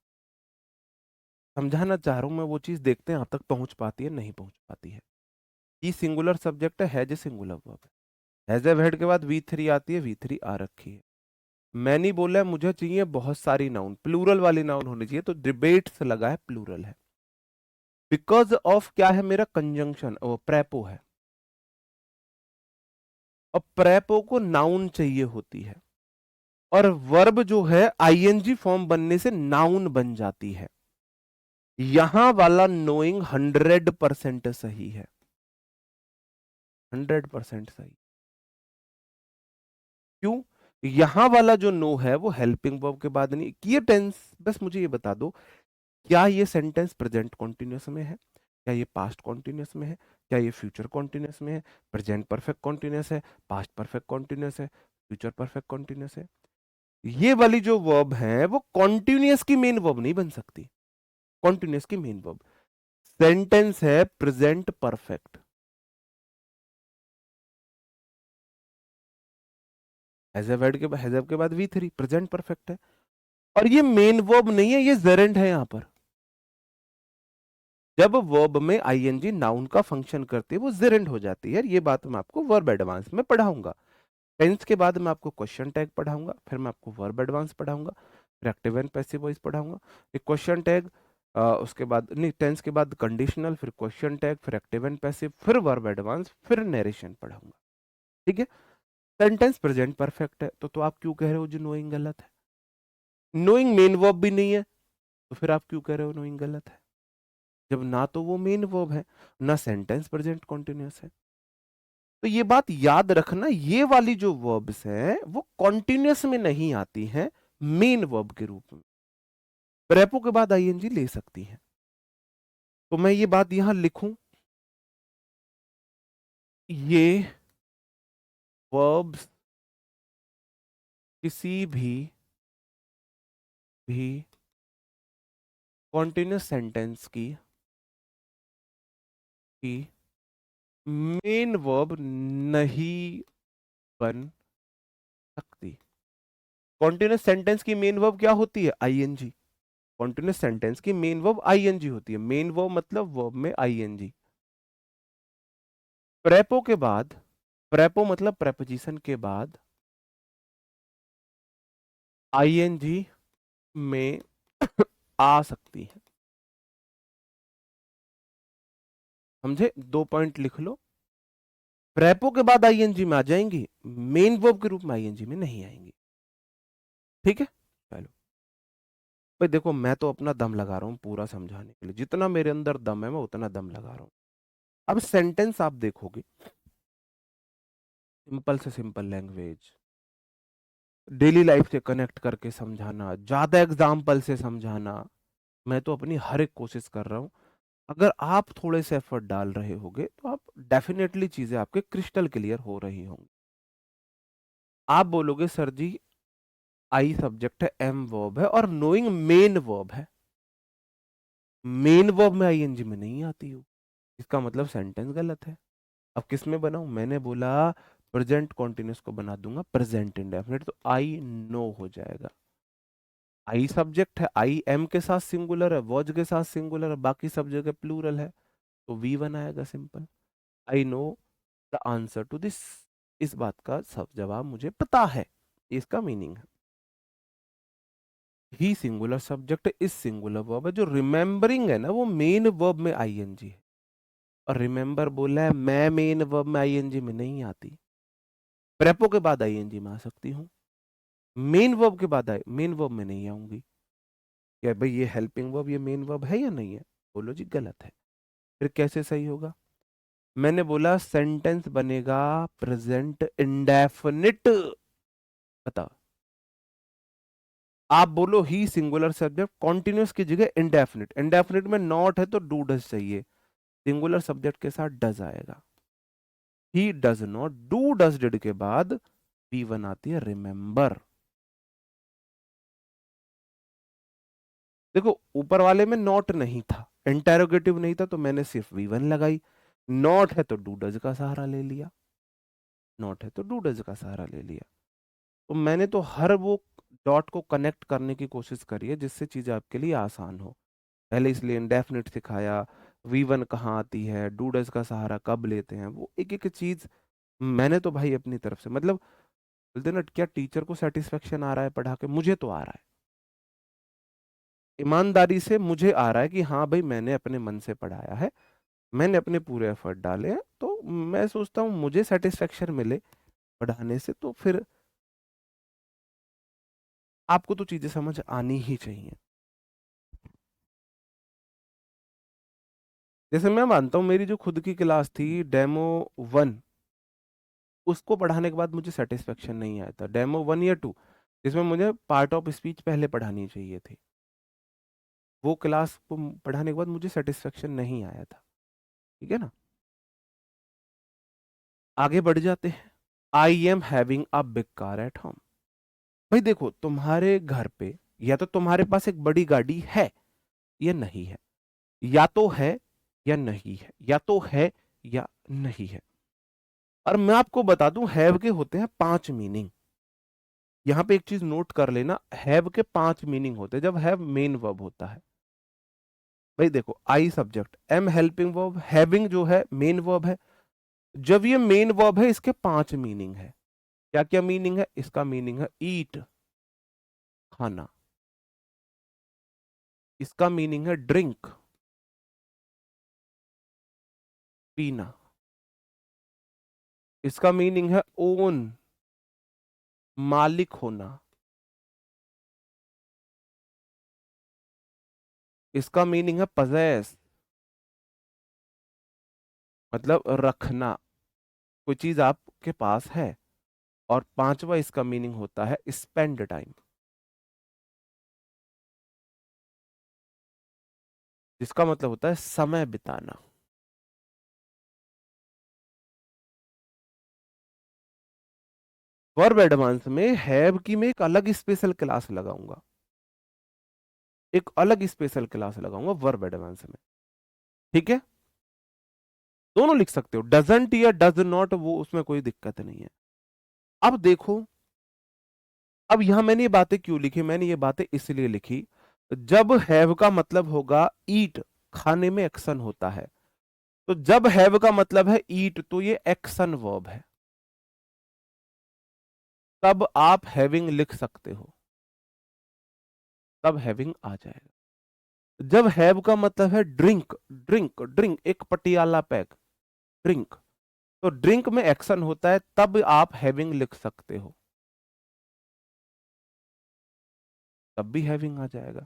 समझाना चाह रहा हूं मैं, वो चीज देखते हैं आप तक पहुंच पाती है नहीं पहुंच पाती है। ये सिंगुलर सब्जेक्ट है, हैज ए सिंगुलर वर्ब है, हैज ए हेड के बाद वी थ्री आती है, वी थ्री आ रखी है। मैं नहीं बोला मुझे चाहिए बहुत सारी नाउन, प्लूरल वाली नाउन होनी चाहिए, तो डिबेट्स लगा है, प्लूरल है। बिकॉज ऑफ क्या है, मेरा कंजंक्शन वो प्रेपो है, और प्रेपो को नाउन चाहिए होती है, और वर्ब जो है आईएनजी फॉर्म बनने से नाउन बन जाती है। यहां वाला नोइंग 100% सही है, 100% सही। क्यों? यहां वाला जो नो है वो हेल्पिंग वर्ब के बाद नहीं, ये टेंस। बस मुझे ये बता दो, क्या ये सेंटेंस प्रेजेंट कॉन्टिन्यूस में है, क्या ये पास्ट कॉन्टिन्यूस में है, क्या ये फ्यूचर कॉन्टिन्यूस में है, प्रेजेंट परफेक्ट कॉन्टिन्यूस है, पास्ट परफेक्ट कॉन्टिन्यूस है, फ्यूचर परफेक्ट कॉन्टिन्यूस है। ये वाली जो वर्ब है वो कॉन्टिन्यूस की मेन वर्ब नहीं बन सकती, कॉन्टिन्यूस की मेन वर्ब। सेंटेंस है प्रेजेंट परफेक्ट, हैज के बाद वी थ्री, प्रेजेंट परफेक्ट है, और ये मेन वर्ब नहीं है, ये जेरेंट है यहां पर। जब वर्ब में आईएनजी नाउन का फंक्शन करती है वो जेरेंड हो जाती है। ये बात मैं आपको वर्ब एडवांस में पढ़ाऊंगा। टेंस के बाद मैं आपको क्वेश्चन टैग पढ़ाऊंगा, फिर मैं आपको वर्ब एडवांस पढ़ाऊंगा, फिर एक्टिव एंड पैसिव वॉइस पढ़ाऊंगा। एक क्वेश्चन टैग, उसके बाद नहीं, टेंस के बाद कंडीशनल, फिर क्वेश्चन टैग, फिर एक्टिव एंड पैसिव, फिर वर्ब एडवांस, फिर नरेशन पढ़ाऊंगा। ठीक है। सेंटेंस प्रेजेंट परफेक्ट है तो आप क्यों कह रहे हो जो नोइंग गलत है? नोइंग मेन वर्ब भी नहीं है तो फिर आप क्यों कह रहे हो नोइंग गलत है? जब ना तो वो मेन वर्ब है, ना सेंटेंस प्रेजेंट कॉन्टिन्यूअस है। तो ये बात याद रखना, ये वाली जो वर्ब्स हैं वो कॉन्टिन्यूअस में नहीं आती हैं, मेन वर्ब के रूप में। प्रेपो के बाद आईएनजी ले सकती हैं। तो मैं ये बात यहां लिखूं, ये वर्ब्स किसी भी कॉन्टिन्यूअस सेंटेंस की मेन वर्ब नहीं बन सकती। कॉन्टिन्यूअस सेंटेंस की मेन वर्ब क्या होती है? आईएनजी। कॉन्टिन्यूअस सेंटेंस की मेन वर्ब आईएनजी होती है। मेन वर्ब मतलब वर्ब में आईएनजी। प्रेपो के बाद, प्रेपो मतलब प्रेपोजिशन के बाद आईएनजी में आ सकती है। समझे? 2 पॉइंट लिख लो। प्रेपो के बाद आईएनजी में आ जाएंगी, मेन वर्ब के रूप में आईएनजी में नहीं आएंगी। ठीक है, चलो भाई देखो, मैं तो अपना दम लगा रहा हूं पूरा समझाने के लिए, जितना मेरे अंदर दम है मैं उतना दम लगा रहा हूं। अब सेंटेंस आप देखोगे, सिंपल से सिंपल लैंग्वेज, डेली लाइफ से कनेक्ट करके समझाना, ज्यादा एग्जाम्पल से समझाना, मैं तो अपनी हर एक कोशिश कर रहा हूं। अगर आप थोड़े से एफर्ट डाल रहे होगे तो आप डेफिनेटली चीजें आपके क्रिस्टल क्लियर हो रही होंगी। आप बोलोगे सर जी आई सब्जेक्ट है, एम वर्ब है और नोइंग मेन वर्ब है, मेन वर्ब में आईएनजी में नहीं आती हो, इसका मतलब सेंटेंस गलत है। अब किस में बनाऊं? मैंने बोला प्रेजेंट कॉन्टिन्यूस को बना दूंगा प्रेजेंट इंडेफिनिट, तो आई नो हो जाएगा। आई सब्जेक्ट है, आई एम के साथ सिंगुलर है, वॉज के साथ सिंगुलर है, बाकी सब जगह प्लूरल है, तो वी वन आएगा simple. I know the answer to this, इस बात का सब जवाब मुझे पता है, इसका मीनिंग है। ही सिंगुलर सब्जेक्ट इस सिंगुलर वर्ब है, जो रिमेंबरिंग है ना वो मेन वर्ब में आईएनजी है, और रिमेंबर बोला है मैं मेन वर्ब में आईएनजी में नहीं आती। प्रेपो के बाद आईएनजी में आ सकती हूँ, मेन वर्ब के बाद आई मेन वर्ब में नहीं आऊंगी। क्या भाई ये हेल्पिंग वर्ब, ये मेन वर्ब है या नहीं है? बोलो जी गलत है। फिर कैसे सही होगा? मैंने बोला सेंटेंस बनेगा प्रेजेंट इंडेफिनिट। बताओ, आप बोलो ही सिंगुलर सब्जेक्ट, कॉन्टिन्यूस की जगह इंडेफिनिट, इंडेफिनिट में नॉट है तो डू डज चाहिए, सिंगुलर सब्जेक्ट के साथ डज आएगा। He does not, do does did के बाद वी वन आती है रिमेंबर। देखो ऊपर वाले में नॉट नहीं था, इंटेरोगेटिव नहीं था, तो मैंने सिर्फ वी वन लगाई। नॉट है तो डू डज का सहारा ले लिया, नॉट है तो डू डज का सहारा ले लिया। तो मैंने तो हर वो डॉट को कनेक्ट करने की कोशिश करी है जिससे चीजें आपके लिए आसान हो। पहले इसलिए इंडेफिनिट सिखाया, वी वन कहाँ आती है, डू डज का सहारा कब लेते हैं, वो एक एक चीज मैंने तो भाई अपनी तरफ से, मतलब बोलते ना, क्या टीचर को सेटिस्फेक्शन आ रहा है पढ़ा के? मुझे तो आ रहा है, ईमानदारी से मुझे आ रहा है कि हाँ भाई मैंने अपने मन से पढ़ाया है, मैंने अपने पूरे एफर्ट डाले हैं, तो मैं सोचता हूँ मुझे सेटिस्फेक्शन मिले पढ़ाने से, तो फिर आपको तो चीजें समझ आनी ही चाहिए। जैसे मैं मानता हूँ मेरी जो खुद की क्लास थी डेमो 1, उसको पढ़ाने के बाद मुझे सेटिस्फेक्शन नहीं आया था। डेमो 1 या 2 जिसमें मुझे पार्ट ऑफ स्पीच पहले पढ़ानी चाहिए थी, वो क्लास को पढ़ाने के बाद मुझे सेटिस्फेक्शन नहीं आया था। ठीक है ना? आगे बढ़ जाते हैं। आई am having a big car at home. भाई देखो, तुम्हारे घर पे या तो तुम्हारे पास एक बड़ी गाड़ी है या नहीं है, या तो है या नहीं है, या तो है या नहीं है। और मैं आपको बता दूं हैव के होते हैं 5 मीनिंग। यहां पे एक चीज नोट कर लेना, हैव के 5 मीनिंग होते हैं जब हैव मेन वर्ब होता है। भाई देखो, I subject, M helping verb, having जो है मेन वर्ब है। जब ये मेन वर्ब है, इसके 5 मीनिंग है। क्या क्या मीनिंग है? इसका मीनिंग है ईट, खाना। इसका मीनिंग है ड्रिंक, पीना। इसका मीनिंग है ओन, मालिक होना। इसका मीनिंग है पजेस, मतलब रखना, कोई चीज आपके पास है। और पांचवा इसका मीनिंग होता है स्पेंड टाइम, जिसका मतलब होता है समय बिताना। वर्ब एडवांस में हैव की मैं एक अलग स्पेशल क्लास लगाऊंगा, एक अलग स्पेशल क्लास लगाऊंगा वर्ब एडवांस में। ठीक है, दोनों लिख सकते हो, डजंट या डज नॉट, वो उसमें कोई दिक्कत नहीं है। अब देखो, अब यहां मैंने ये बातें क्यों लिखी? मैंने ये बातें इसलिए लिखी, जब हैव का मतलब होगा ईट, खाने में एक्शन होता है, तो जब हैव का मतलब है ईट, तो ये एक्शन वर्ब है, तब आप हैविंग लिख सकते हो, तब हैविंग आ जाएगा। जब हैव का मतलब है ड्रिंक, ड्रिंक ड्रिंक, एक पटियाला पैक, ड्रिंक, तो ड्रिंक में एक्शन होता है, तब आप हैविंग लिख सकते हो, तब भी हैविंग आ जाएगा।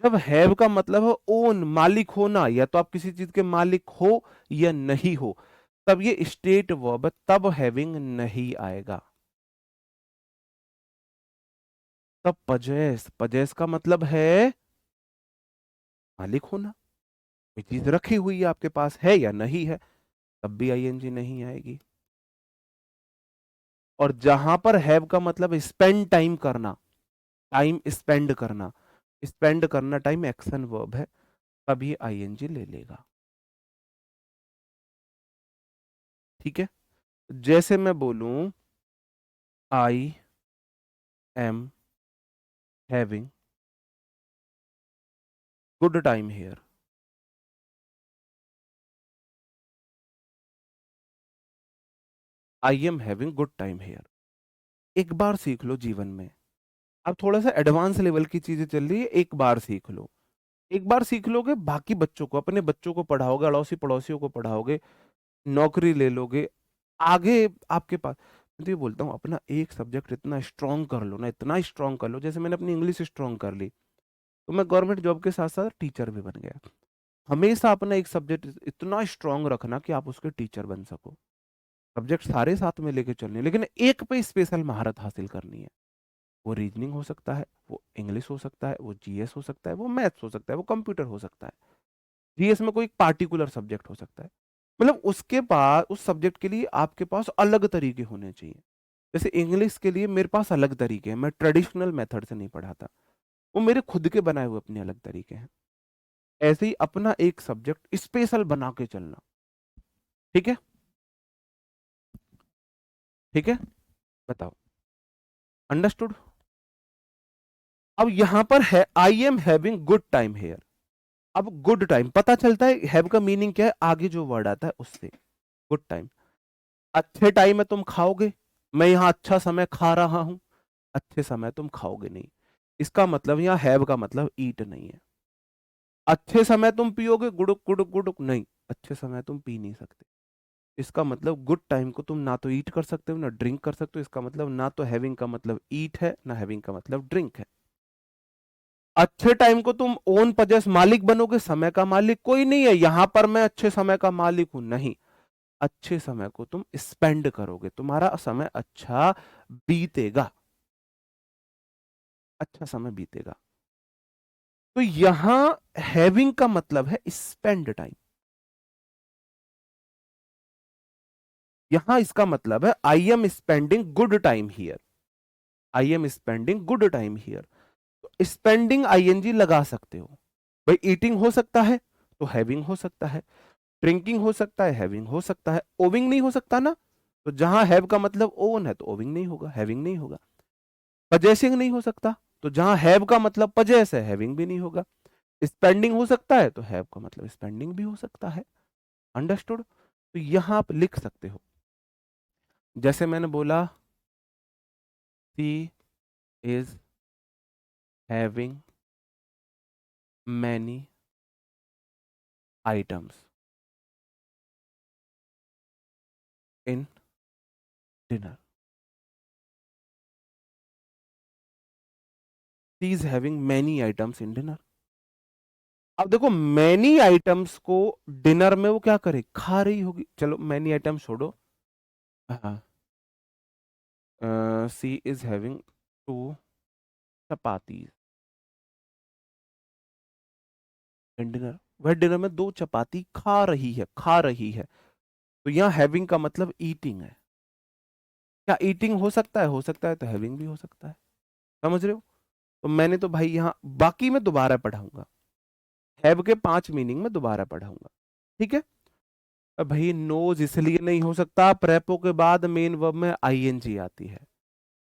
जब हैव का मतलब है ओन, मालिक होना, या तो आप किसी चीज के मालिक हो या नहीं हो, तब ये स्टेट वर्ब है, तब हैविंग नहीं आएगा। तब पजेस, पजेस का मतलब है मालिक होना, कोई चीज रखी हुई है आपके पास, है या नहीं है, तब भी आईएनजी नहीं आएगी। और जहां पर हैव का मतलब स्पेंड टाइम करना, टाइम स्पेंड करना, स्पेंड करना टाइम एक्शन वर्ब है, तभी आईएनजी ले लेगा। ठीक है, जैसे मैं बोलूं आई am having good time here, I am having good time here. एक बार सीख लो जीवन में, अब थोड़ा सा एडवांस लेवल की चीजें चल रही है, एक बार सीख लो। एक बार सीख लोगे, बाकी बच्चों को, अपने बच्चों को पढ़ाओगे, अड़ोसी पड़ोसियों को पढ़ाओगे, नौकरी ले लोगे, आगे आपके पास। मैं तो ये बोलता हूँ, अपना एक सब्जेक्ट इतना स्ट्रांग कर लो ना, इतना स्ट्रांग कर लो, जैसे मैंने अपनी इंग्लिश स्ट्रांग कर ली, तो मैं गवर्नमेंट जॉब के साथ साथ टीचर भी बन गया। हमेशा अपना एक सब्जेक्ट इतना स्ट्रांग रखना कि आप उसके टीचर बन सको। सब्जेक्ट सारे साथ में लेके चलने, लेकिन एक पे स्पेशल महारत हासिल करनी है। वो रीजनिंग हो सकता है, वो इंग्लिश हो सकता है, वो जीएस हो सकता है, वो मैथ्स हो सकता है, वो कंप्यूटर हो सकता है। जीएस में कोई पार्टिकुलर सब्जेक्ट हो सकता है, मतलब उसके पास, उस सब्जेक्ट के लिए आपके पास अलग तरीके होने चाहिए। जैसे इंग्लिश के लिए मेरे पास अलग तरीके हैं, मैं ट्रेडिशनल मेथड से नहीं पढ़ाता, वो मेरे खुद के बनाए हुए अपने अलग तरीके हैं। ऐसे ही अपना एक सब्जेक्ट स्पेशल बना के चलना। ठीक है, ठीक है, बताओ, अंडरस्टूड? अब यहां पर है आई am having good time here. अब गुड टाइम पता चलता है हैव का मीनिंग क्या है, आगे जो वर्ड आता है उससे। गुड टाइम, अच्छे टाइम में तुम खाओगे, मैं यहां अच्छा समय खा रहा हूं, अच्छे समय तुम खाओगे नहीं, इसका मतलब यहाँ हैव का मतलब ईट नहीं है। अच्छे समय तुम पियोगे, गुडुक गुडुक गुडुक नहीं, अच्छे समय तुम पी नहीं सकते। इसका मतलब गुड टाइम को तुम ना तो ईट कर सकते हो ना ड्रिंक कर सकते हो, इसका मतलब ना तो हैविंग का मतलब ईट है, ना हैविंग का मतलब ड्रिंक है। अच्छे टाइम को तुम ओन पजेस, मालिक बनोगे, समय का मालिक कोई नहीं है यहां पर, मैं अच्छे समय का मालिक हूं नहीं। अच्छे समय को तुम स्पेंड करोगे, तुम्हारा समय अच्छा बीतेगा, अच्छा समय बीतेगा। तो यहां हैविंग का मतलब है स्पेंड टाइम, यहां इसका मतलब है I am spending good time here, I am spending good time here. तो स्पेंडिंग आईएनजी लगा सकते हो। भाई ईटिंग हो सकता है तो हैविंग हो सकता है, ड्रिंकिंग हो सकता है, हैविंग हो सकता है, ओविंग नहीं हो सकता ना, तो जहां हैव का मतलब ओन है तो ओविंग नहीं होगा, हैविंग नहीं होगा। पजेसिंग नहीं हो सकता, तो जहां हैव का मतलब पजेस है, हैविंग भी नहीं होगा। स्पेंडिंग हो सकता है तो हैव का मतलब स्पेंडिंग भी हो सकता है। अंडरस्टूड? तो यहां आप लिख सकते हो, जैसे मैंने बोला she is having many items in dinner. She is having many items in dinner. अब देखो मैनी आइटम्स को डिनर में वो क्या करे, खा रही होगी। चलो मैनी आइटम्स छोड़ो, हाँ, she is having two chapati in dinner. वह डिनर में दो चपाती खा रही है, खा रही है। तो यहाँ हैविंग का मतलब ईटिंग है। क्या ईटिंग हो सकता है? हो सकता है, तो हैविंग भी हो सकता है। समझ रहे हो? तो मैंने तो भाई यहाँ बाकी में दोबारा पढ़ाऊंगा, हैव के 5 मीनिंग में दोबारा पढ़ाऊंगा, ठीक है? अब भाई नोज इसलिए नहीं हो सकता, प्रेपो के बाद मेन वर्ब में आईएनजी आती है।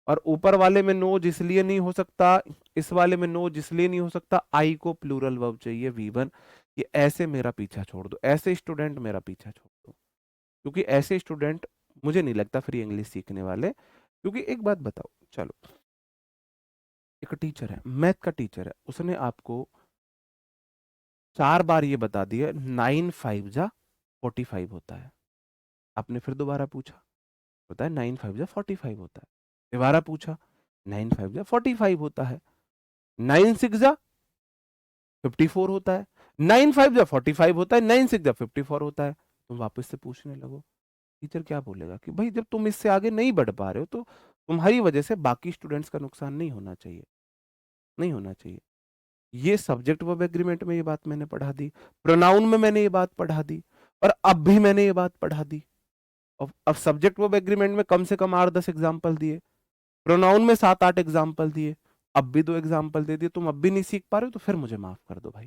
और ऊपर वाले में नोज इसलिए नहीं हो सकता, इस वाले में नोज इसलिए नहीं हो सकता, आई को प्लूरल वर्ब चाहिए V1। ये ऐसे मेरा पीछा छोड़ दो, ऐसे स्टूडेंट मेरा पीछा छोड़ दो, क्योंकि ऐसे स्टूडेंट मुझे नहीं लगता फ्री इंग्लिश सीखने वाले। क्योंकि एक बात बताओ, चलो, एक टीचर है, मैथ का टीचर है, उसने आपको 4 बार ये बता दिया 9 5 जा 45 होता है। आपने फिर दोबारा पूछा, बताया 9 5 जा 45 होता है। दोबारा पूछा, 9 5 जा 45 होता है। 9 6 जा 54 होता है। 9 5 जा 45 होता है, 9 6 जा 54 होता है। तुम वापस से पूछने लगो, टीचर क्या बोलेगा कि भाई जब तुम इससे आगे नहीं बढ़ पा रहे हो तो तुम्हारी वजह से बाकी स्टूडेंट्स का नुकसान नहीं होना चाहिए, नहीं होना चाहिए। ये सब्जेक्ट वर्ब एग्रीमेंट में ये बात मैंने पढ़ा दी, प्रोनाउन में मैंने ये बात पढ़ा दी, और अब भी मैंने ये बात पढ़ा दी। अब सब्जेक्ट वर्ब एग्रीमेंट में कम से कम 8 10 एग्जाम्पल दिए, प्रोनाउन में 7 8 एग्जाम्पल दिए, अब भी 2 एग्जाम्पल दे दिए। तुम अब भी नहीं सीख पा रहे हो तो फिर मुझे माफ कर दो भाई।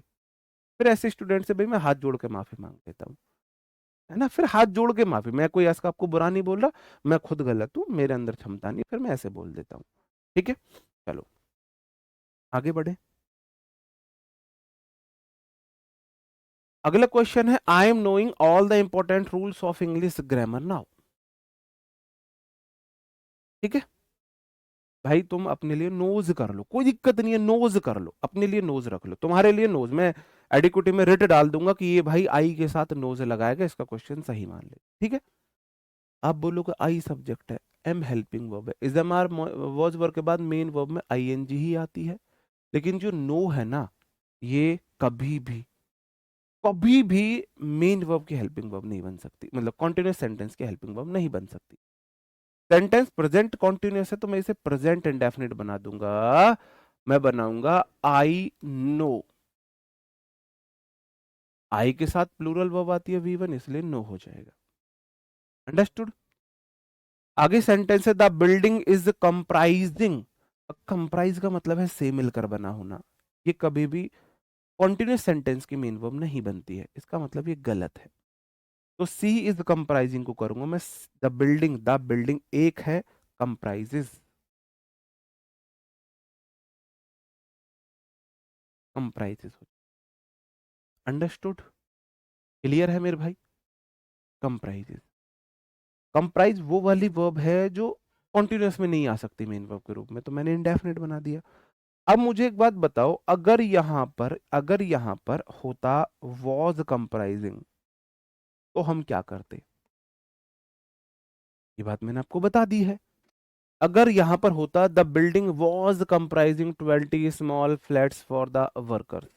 फिर ऐसे स्टूडेंट से भाई मैं हाथ जोड़ के माफी मांग लेता हूँ, है ना? फिर हाथ जोड़ के माफी, मैं कोई ऐसा आपको बुरा नहीं बोल रहा, मैं खुद गलत हूँ, मेरे अंदर क्षमता नहीं है, फिर मैं ऐसे बोल देता हूँ। ठीक है, चलो आगे बढ़े। अगला क्वेश्चन है, I am knowing all the important rules of English grammar now. ठीक है भाई, तुम अपने लिए नोज कर लो, कोई दिक्कत नहीं है, नोज कर लो, अपने लिए नोज रख लो, तुम्हारे लिए नोज। मैं एडिक्विटी में रिट डाल दूंगा कि ये भाई आई के साथ नोज लगाएगा, इसका क्वेश्चन सही मान ले। ठीक है, आप बोलोगे आई सब्जेक्ट है, एम हेल्पिंग वर्ब है, is am are was verb के बाद मेन वर्ब में आईएनजी ही आती है। लेकिन जो नो है ना, ये कभी भी, कभी भी मेन वर्ब की हेल्पिंग वर्ब नहीं बन सकती, मतलब कॉन्टिन्यूस सेंटेंस की हेल्पिंग वर्ब नहीं बन सकती। सेंटेंस प्रेजेंट कॉन्टिन्यूस है तो मैं इसे प्रेजेंट इंडेफिनिट बना दूंगा, मैं बनाऊंगा आई नो। आई के साथ प्लूरल वर्ब आती है V1, इसलिए नो हो जाएगा। अंडरस्टूड? आगे सेंटेंस है, the building is comprising. Comprise का मतलब है से मिलकर बना होना, ये कभी भी कॉन्टिन्यूस सेंटेंस की मेन वर्ब नहीं बनती है, इसका मतलब ये गलत है। तो सी इज कंप्राइजिंग को करूंगा मैं द बिल्डिंग एक है, कंप्राइजेस, कंप्राइजेस। अंडरस्टूड? क्लियर है मेरे भाई? कंप्राइजेस, कंप्राइज वो वाली वर्ब है जो कॉन्टिन्यूस में नहीं आ सकती मेन वर्ब के रूप में, तो मैंने इंडेफिनिट बना दिया। अब मुझे एक बात बताओ, अगर यहां पर होता वॉज कंप्राइजिंग तो हम क्या करते? ये बात मैंने आपको बता दी है। अगर यहां पर होता the building was comprising 20 small flats for the workers,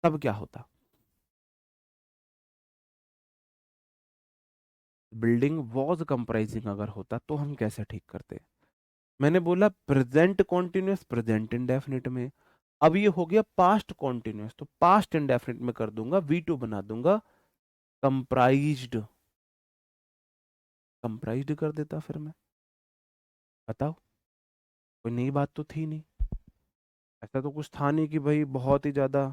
तब क्या होता? बिल्डिंग वॉज कंप्राइजिंग अगर होता तो हम कैसे ठीक करते? मैंने बोला प्रेजेंट कॉन्टिन्यूस प्रेजेंट इंडेफिनिट में। अब ये हो गया पास्ट कॉन्टिन्यूस, तो पास्ट इंडेफिनिट में कर दूंगा, V2 बना दूंगा, कंप्राइज्ड, कंप्राइज्ड कर देता फिर मैं। बताओ, कोई नई बात तो थी नहीं, ऐसा तो कुछ था नहीं कि भाई बहुत ही ज्यादा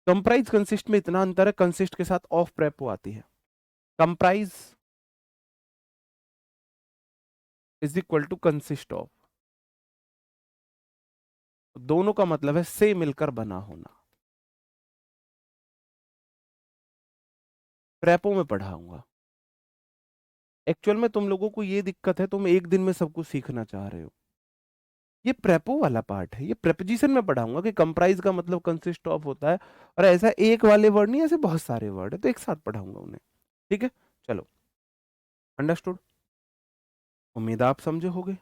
कंप्राइज कंसिस्ट में इतना अंतर है, कंसिस्ट के साथ ऑफ प्रेपो आती है। Comprise is equal to consist of, दोनों का मतलब है से मिलकर बना होना। प्रेपो में पढ़ाऊंगा। एक्चुअल में तुम लोगों को ये दिक्कत है, तुम एक दिन में सब कुछ सीखना चाह रहे हो। ये प्रेपो वाला पार्ट है, ये प्रेपोजिशन में पढ़ाऊंगा कि कंप्राइज का मतलब कंसिस्ट ऑफ होता है, और ऐसा एक वाले वर्ड नहीं, ऐसे बहुत सारे वर्ड है, तो एक साथ पढ़ाऊंगा उन्हें। ठीक है, चलो, अंडरस्टूड। उम्मीद आप समझे होगे,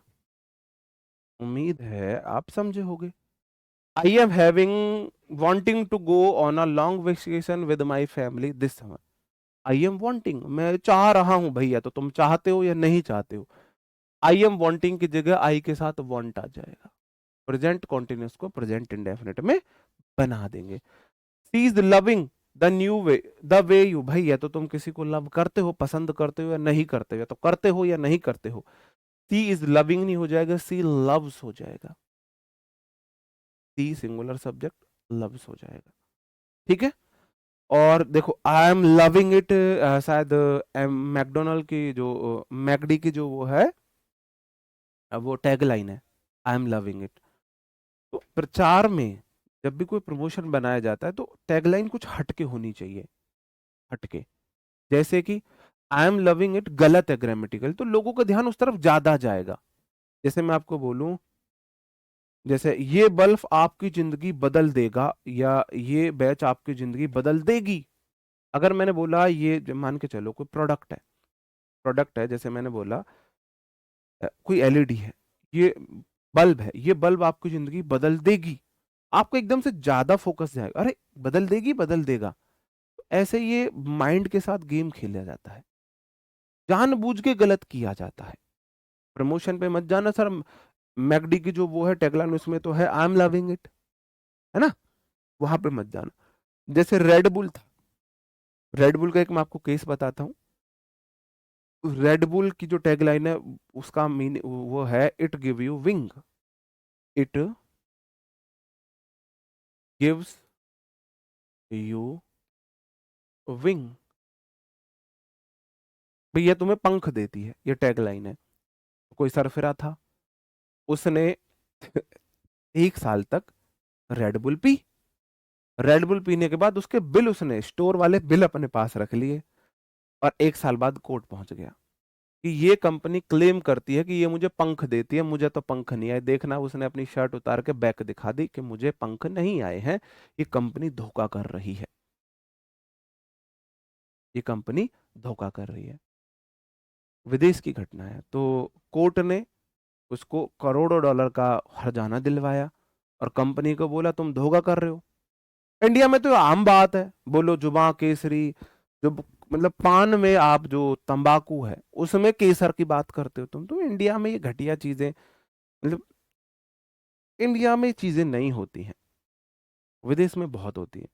उम्मीद है आप समझे होगे। I am having wanting to go on a long vacation with my family this summer. I am wanting, मैं चाह रहा हूं भैया, तो तुम चाहते हो या नहीं चाहते हो। आई एम वांटिंग की जगह आई के साथ वांट आ जाएगा, प्रेजेंट कॉन्टिन्यूस को प्रेजेंट इंडेफिनिट में बना देंगे। She is loving the new way the way you, भैया तो तुम किसी को लव करते हो, पसंद करते हो या नहीं करते हो, तो करते हो या नहीं करते हो। सी इज लविंग नहीं हो जाएगा, सी लव्स हो जाएगा, सी सिंगुलर सब्जेक्ट लव्स हो जाएगा। ठीक है, और देखो आई एम लविंग इट, शायद मैकडोनल्ड की जो मैकडी की जो वो है, वो टैग लाइन है, आई एम लविंग इट। तो प्रचार में जब भी कोई प्रमोशन बनाया जाता है तो टैगलाइन कुछ हटके होनी चाहिए, हटके। जैसे कि आई एम लविंग इट गलत है ग्रामेटिकल, तो लोगों का ध्यान उस तरफ ज्यादा जाएगा। जैसे मैं आपको बोलूं, जैसे ये बल्ब आपकी जिंदगी बदल देगा, या ये बैच आपकी जिंदगी बदल देगी। अगर मैंने बोला ये मान के चलो कोई प्रोडक्ट है, प्रोडक्ट है, जैसे मैंने बोला कोई एलईडी है, ये बल्ब है, ये बल्ब आपकी जिंदगी बदल देगी, आपको एकदम से ज्यादा फोकस जाएगा, अरे बदल देगी बदल देगा। ऐसे ये माइंड के साथ गेम खेला जाता है, जानबूझ के गलत किया जाता है। प्रमोशन पे मत जाना सर, मैकडी की जो वो है टैगलाइन, उसमें तो है आई एम लविंग इट, है ना, वहां पे मत जाना। जैसे रेड बुल था, रेड बुल का एक मैं आपको केस बताता हूँ। रेड बुल की जो टैगलाइन है उसका मीन वो है it give you wing, it gives you wing, भैया तुम्हें पंख देती है, ये टैगलाइन है। कोई सरफिरा था, उसने 1 साल तक red bull P, red bull पीने के बाद उसके बिल, उसने स्टोर वाले बिल अपने पास रख लिए, और 1 साल बाद कोर्ट पहुंच गया कि ये कंपनी क्लेम करती है कि ये मुझे पंख देती है, मुझे तो पंख नहीं आए। देखना, उसने अपनी शर्ट उतार के बैक दिखा दी कि मुझे पंख नहीं आए हैं, ये कंपनी धोखा कर रही है, ये कंपनी धोखा कर रही है। विदेश की घटना है, तो कोर्ट ने उसको करोड़ों डॉलर का हर्जाना दिलवाया, और कंपनी को बोला तुम धोखा कर रहे हो। इंडिया में तो आम बात है, बोलो जुबां केसरी, जो मतलब पान में आप जो तंबाकू है उसमें केसर की बात करते हो तुम, तो इंडिया में ये घटिया चीजें, मतलब इंडिया में चीजें नहीं होती हैं, विदेश में बहुत होती है।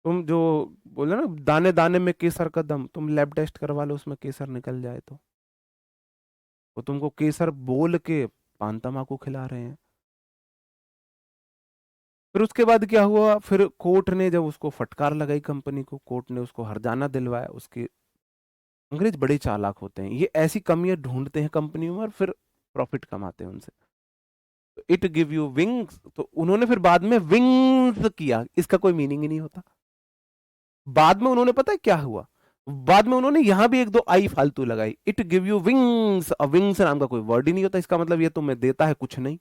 तुम जो बोले ना दाने दाने में केसर का दम, तुम लैब टेस्ट करवा लो, उसमें केसर निकल जाए तो वो तुमको केसर बोल के पान तंबाकू खिला रहे हैं। फिर उसके बाद क्या हुआ, फिर कोर्ट ने जब उसको फटकार लगाई कंपनी को, कोर्ट ने उसको हर्जाना दिलवाया। उसके अंग्रेज बड़े चालाक होते हैं, ये ऐसी कमियां ढूंढते हैं कंपनियों में और फिर प्रॉफिट कमाते हैं उनसे। इट गिव यू विंग्स, तो उन्होंने फिर बाद में विंग्स किया, इसका कोई मीनिंग ही नहीं होता। बाद में उन्होंने पता है क्या हुआ, बाद में उन्होंने यहां भी एक दो आई फालतू लगाई, इट गिव यू विंग्स, अब विंग्स नाम का कोई वर्ड ही नहीं होता, इसका मतलब ये तुम्हें देता है कुछ नहीं।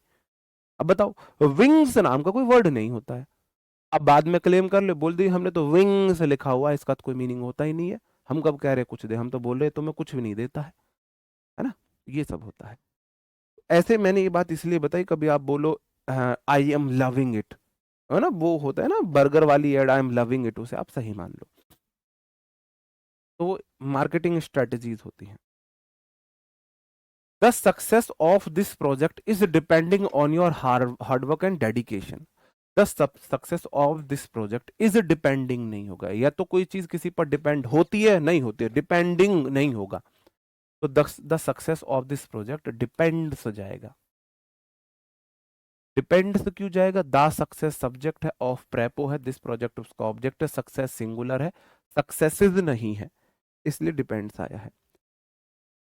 अब बताओ, विंग्स नाम का कोई वर्ड नहीं होता है। अब बाद में क्लेम कर ले, बोल दी हमने तो विंग्स लिखा हुआ है, इसका तो कोई मीनिंग होता ही नहीं है, हम कब कह रहे कुछ दे, हम तो बोल रहे तुम्हें कुछ भी नहीं देता है ना। ये सब होता है। ऐसे मैंने ये बात इसलिए बताई, कभी आप बोलो आई एम लविंग इट, है ना, वो होता है ना बर्गर वाली ad, I am loving it, उसे आप सही मान लो। तो मार्केटिंग स्ट्रेटजीज होती हैं। The success of this project is depending on your hard work and dedication. The success of this project is depending नहीं होगा, या तो कोई चीज किसी पर डिपेंड होती है, नहीं होती है, डिपेंडिंग नहीं होगा, तो the success of this project depends हो जाएगा। डिपेंड्स क्यों जाएगा? द सक्सेस सब्जेक्ट है, ऑफ प्रेपो है, दिस प्रोजेक्ट उसका ऑब्जेक्ट है, सक्सेस सिंगुलर है, सक्सेसेस नहीं है, इसलिए डिपेंड्स आया है।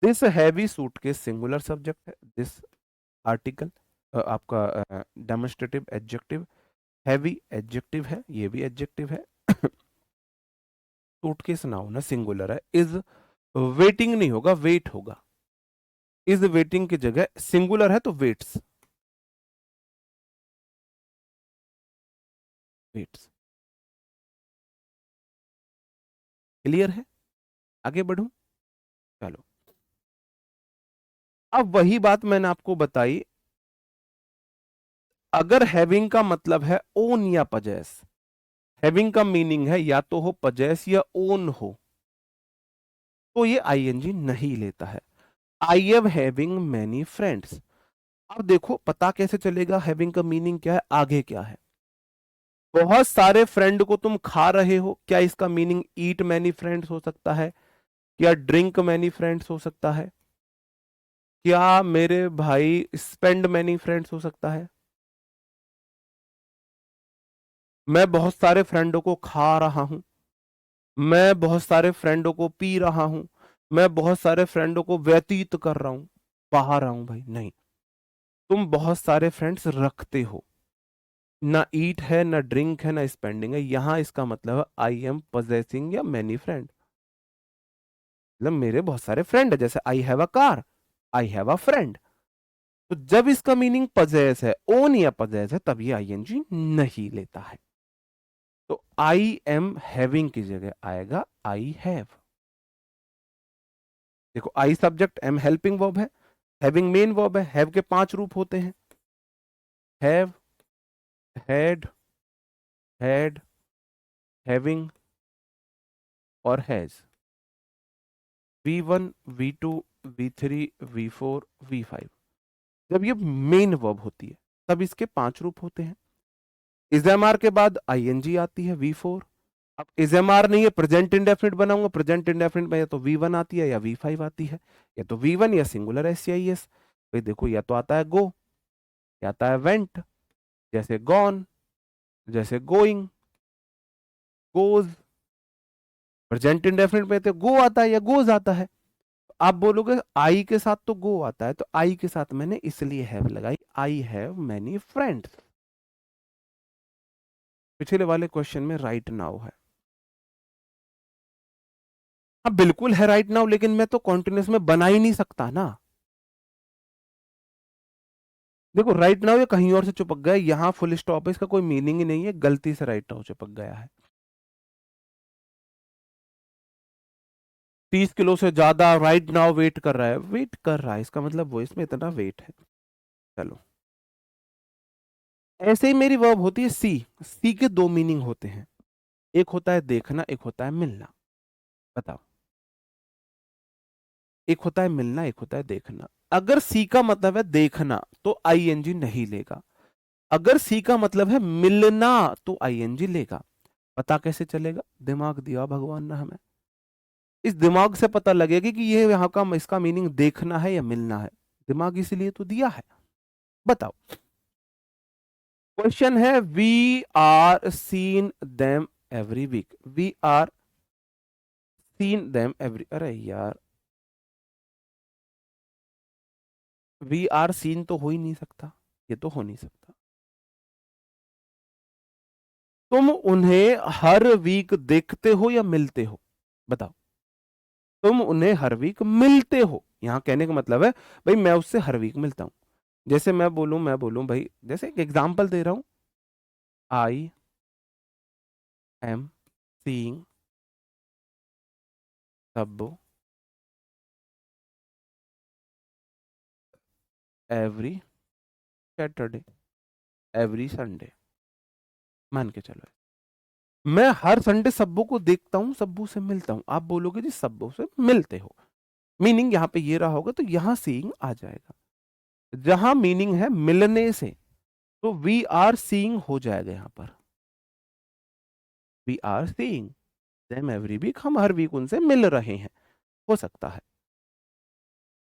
This heavy suitcase singular subject है, दिस आर्टिकल आपका डेमोन्स्ट्रेटिव एडजेक्टिव, हैवी एडजेक्टिव है, ये भी एडजेक्टिव है। सूटकेस नाउन है, सिंगुलर है, इज वेटिंग नहीं होगा, वेट होगा, इज वेटिंग की जगह सिंगुलर है तो वेट्स, वेट्स। क्लियर है? आगे बढ़ूं? चलो, अब वही बात मैंने आपको बताई, अगर हैविंग का मतलब है ओन या पजेस, हैविंग का मीनिंग है या तो हो पजेस या ओन हो, तो ये आईएनजी नहीं लेता है। आई एम हैविंग मैनी फ्रेंड्स। अब देखो पता कैसे चलेगा हैविंग का मीनिंग क्या है, आगे क्या है। बहुत सारे फ्रेंड को तुम खा रहे हो, क्या इसका मीनिंग ईट मैनी फ्रेंड्स हो सकता है? क्या ड्रिंक मैनी फ्रेंड्स हो सकता है? क्या मेरे भाई स्पेंड मैनी फ्रेंड्स हो सकता है? मैं बहुत सारे फ्रेंडों को खा रहा हूं, मैं बहुत सारे फ्रेंडों को पी रहा हूं, मैं बहुत सारे फ्रेंडों को व्यतीत कर रहा हूं, पा रहा हूं, भाई नहीं। तुम बहुत सारे फ्रेंड्स रखते हो, ना ईट है, ना ड्रिंक है, ना स्पेंडिंग है, यहां इसका मतलब है आई एम पोजेसिंग या मैनी फ्रेंड, मतलब मेरे बहुत सारे फ्रेंड है, जैसे I have a car, I have a friend. तो जब इसका मीनिंग पजेस है, ओन या पजेस है, तब ये आईएनजी नहीं लेता है। तो आई एम हैविंग की जगह आएगा आई हैव। देखो I subject, M helping verb है, हैविंग मेन वर्ब है, हैव के 5 रूप होते हैं, हैव, हैड, हैड, हैविंग और has. V1, V2, V3, V4, V5, जब ये मेन वर्ब होती है तब इसके 5 रूप होते हैं। इजएमआर के बाद आईएनजी आती है V4। अब इजएमआर नहीं है, प्रेजेंट इंडेफिनिट बनाऊंगा, प्रेजेंट इंडेफिनिट में या तो V1 आती है या V5 आती है, या तो V1 या सिंगुलर SCIS। भाई देखो, या तो आता है गो, या आता है वेंट, जैसे गॉन, जैसे गोइंग, गोज। प्रेजेंट इंडेफिनिट में तो गो आता है या गोज आता है। आप बोलोगे आई के साथ तो गो आता है, तो आई के साथ मैंने इसलिए हैव लगाई, आई हैव मैनी फ्रेंड्स। पिछले वाले क्वेश्चन में राइट नाउ है, हाँ बिल्कुल है राइट नाउ, लेकिन मैं तो कॉन्टिन्यूस में बना ही नहीं सकता ना। देखो राइट नाउ ये कहीं और से चिपक गया, यहां फुल स्टॉप है, इसका कोई मीनिंग ही नहीं है, गलती से राइट नाउ चिपक गया है। 30 किलो से ज्यादा राइट नाउ वेट कर रहा है, वेट कर रहा है इसका मतलब वो इसमें इतना वेट है। चलो, ऐसे ही मेरी वर्ब होती है सी। सी के 2 मीनिंग होते हैं, एक होता है देखना, एक होता है मिलना। बताओ, एक होता है मिलना, एक होता है देखना। अगर सी का मतलब है देखना तो आईएनजी नहीं लेगा, अगर सी का मतलब है मिलना तो आईएनजी लेगा। पता कैसे चलेगा? दिमाग दिया भगवान ने हमें, इस दिमाग से पता लगेगा कि ये यहाँ का इसका मीनिंग देखना है या मिलना है, दिमाग इसीलिए तो दिया है। बताओ, क्वेश्चन है we are seen them every week, we are seen them every, अरे यार वी आर सीन तो हो ही नहीं सकता, ये तो हो नहीं सकता। तुम उन्हें हर वीक देखते हो या मिलते हो? बताओ, तुम उन्हें हर वीक मिलते हो, यहां कहने का मतलब है भाई मैं उससे हर वीक मिलता हूं। जैसे मैं बोलूं भाई, जैसे एक एग्जांपल दे रहा हूं, आई एम सीइंग सबो एवरी सैटरडे, एवरी संडे, मान के चलो मैं हर संडे सब्बू को देखता हूं, सब्बू से मिलता हूं। आप बोलोगे जी सब्बू से मिलते हो, मीनिंग यहां पे ये रहा होगा, तो यहां सीइंग आ जाएगा। जहां मीनिंग है मिलने से, तो वी आर सीइंग हो जाएगा यहां पर, we are seeing them every week, हम हर वीक उनसे मिल रहे हैं, हो सकता है।